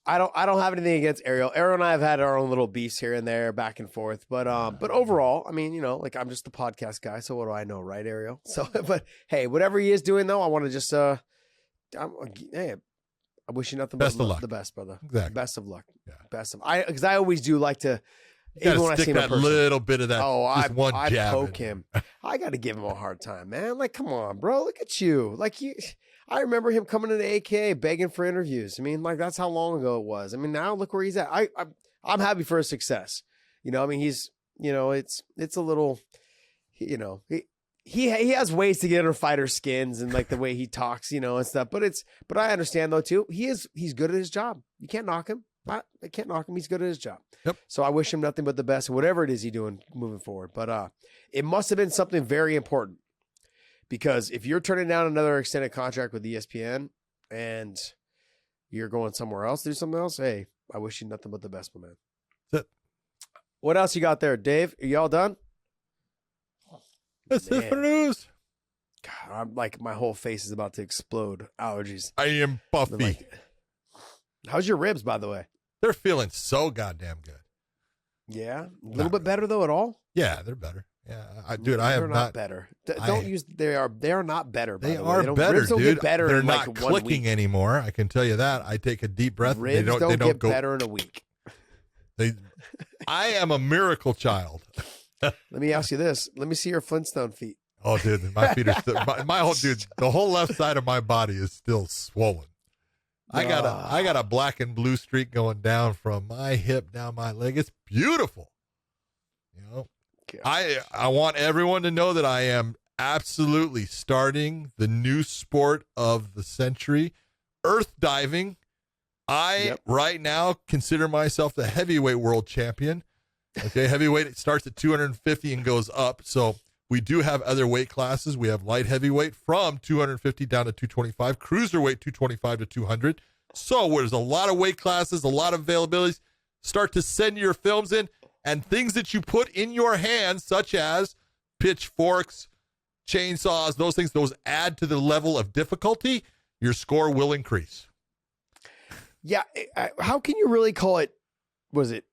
I don't have anything against Ariel. Ariel and I have had our own little beefs here and there, back and forth. But overall, I mean, like, I'm just the podcast guy, so what do I know, right, Ariel? So, but hey, whatever he is doing, though, I want to just hey, I wish you nothing but the best, brother. Exactly. Best of luck. Yeah. Because I always do like to. Even when I see him in person, little bit of that. Oh, I poke him. I got to give him a hard time, man. Like, come on, bro. Look at you. Like, I remember him coming into AKA begging for interviews. I mean, like, that's how long ago it was. I mean, now look where he's at. I'm happy for his success. I mean, he's, it's a little, he has ways to get under fighters' skins and like the way he talks, and stuff. But I understand though too. He's good at his job. You can't knock him. I can't knock him. He's good at his job. Yep. So I wish him nothing but the best, whatever it is he's doing moving forward. But it must have been something very important, because if you're turning down another extended contract with ESPN and you're going somewhere else to do something else, hey, I wish you nothing but the best, my man. That's it. What else you got there, Dave? Are y'all done? That's it for news. God, I'm like, my whole face is about to explode. Allergies. I am puffy. How's your ribs, by the way? They're feeling so goddamn good. Yeah, a little bit better though at all. Yeah, they're better. Yeah, I have not better. Don't use. They are not better. They are better, ribs don't dude. Get better. They're in not like clicking anymore. I can tell you that. I take a deep breath. Ribs they don't get go better in a week. I am a miracle child. Let me ask you this. Let me see your Flintstone feet. Oh, dude, my feet are still. My whole the whole left side of my body is still swollen. I got a black and blue streak going down from my hip down my leg. It's beautiful. I want everyone to know that I am absolutely starting the new sport of the century, earth diving. Right now consider myself the heavyweight world champion. Okay, heavyweight, it starts at 250 and goes up. So we do have other weight classes. We have light heavyweight from 250 down to 225, cruiserweight 225 to 200. So there's a lot of weight classes, a lot of availabilities. Start to send your films in, and things that you put in your hands, such as pitchforks, chainsaws, those add to the level of difficulty. Your score will increase. Yeah, how can you really call it? Was it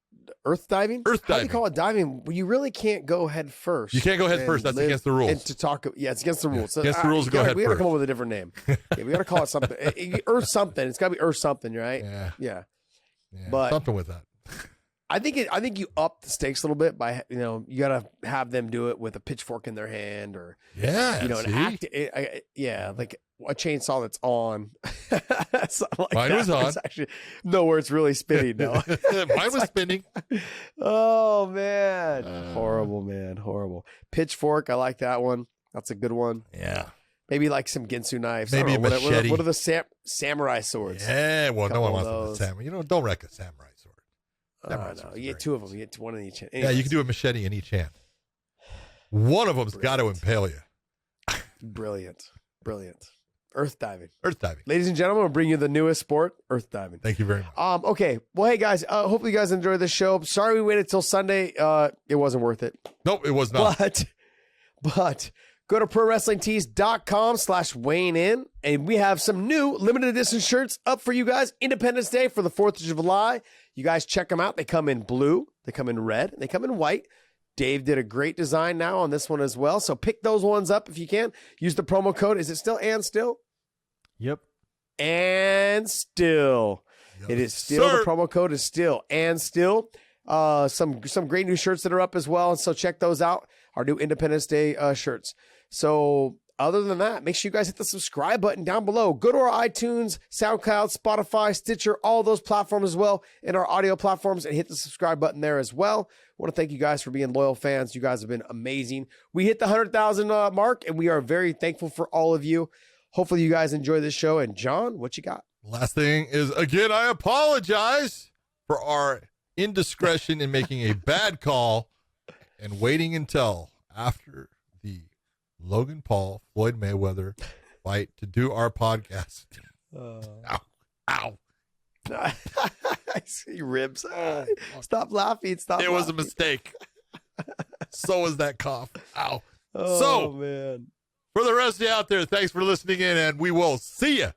earth diving? Earth diving. How do you call it diving? Well, you really can't go head first. You can't go head first. That's against the rules. And to talk, it's against the rules. So, against the rules to go head first. We got to come up with a different name. We got to call it something. Earth something. It's got to be earth something, right? Yeah. But something with that. I think you up the stakes a little bit by you got to have them do it with a pitchfork in their hand or an act. Like a chainsaw that's on. Like mine was on. Actually, no, where it's really spinning now. Mine was spinning. Oh man, horrible, man, horrible. Pitchfork, I like that one. That's a good one. Yeah. Maybe like some Ginsu knives. Maybe a machete. What are the samurai swords? Yeah, well, no one wants the samurai. Don't wreck a samurai sword. No. You get two of them. You get one in each hand. Anyways. Yeah, you can do a machete in each hand. One of them's got to impale you. Brilliant. Earth diving. Ladies and gentlemen, we'll bring you the newest sport, earth diving. Thank you very much. Okay. Well, hey guys, hopefully you guys enjoyed this show. Sorry we waited till Sunday. It wasn't worth it. Nope, it was not. But go to prowrestlingtees.com/weighing in, and we have some new limited edition shirts up for you guys. Independence Day for the 4th of July. You guys check them out. They come in blue, they come in red, they come in white. Dave did a great design now on this one as well. So pick those ones up if you can. Use the promo code. Is it still and still? Yep. And still. Yes, it is still. Sir. The promo code is still and still. Some great new shirts that are up as well. So check those out. Our new Independence Day shirts. So other than that, make sure you guys hit the subscribe button down below. Go to our iTunes, SoundCloud, Spotify, Stitcher, all those platforms as well, and our audio platforms, and hit the subscribe button there as well. I want to thank you guys for being loyal fans. You guys have been amazing. We hit the 100,000 mark, and we are very thankful for all of you. Hopefully you guys enjoy this show. And John, what you got? Last thing is, again, I apologize for our indiscretion in making a bad call and waiting until after the Logan Paul, Floyd Mayweather fight to do our podcast. Ow. Ow. I see ribs. Stop laughing. Stop It laughing. was a mistake. So was that cough. Ow. Oh, So, man. for the rest of you out there, thanks for listening in, and we will see you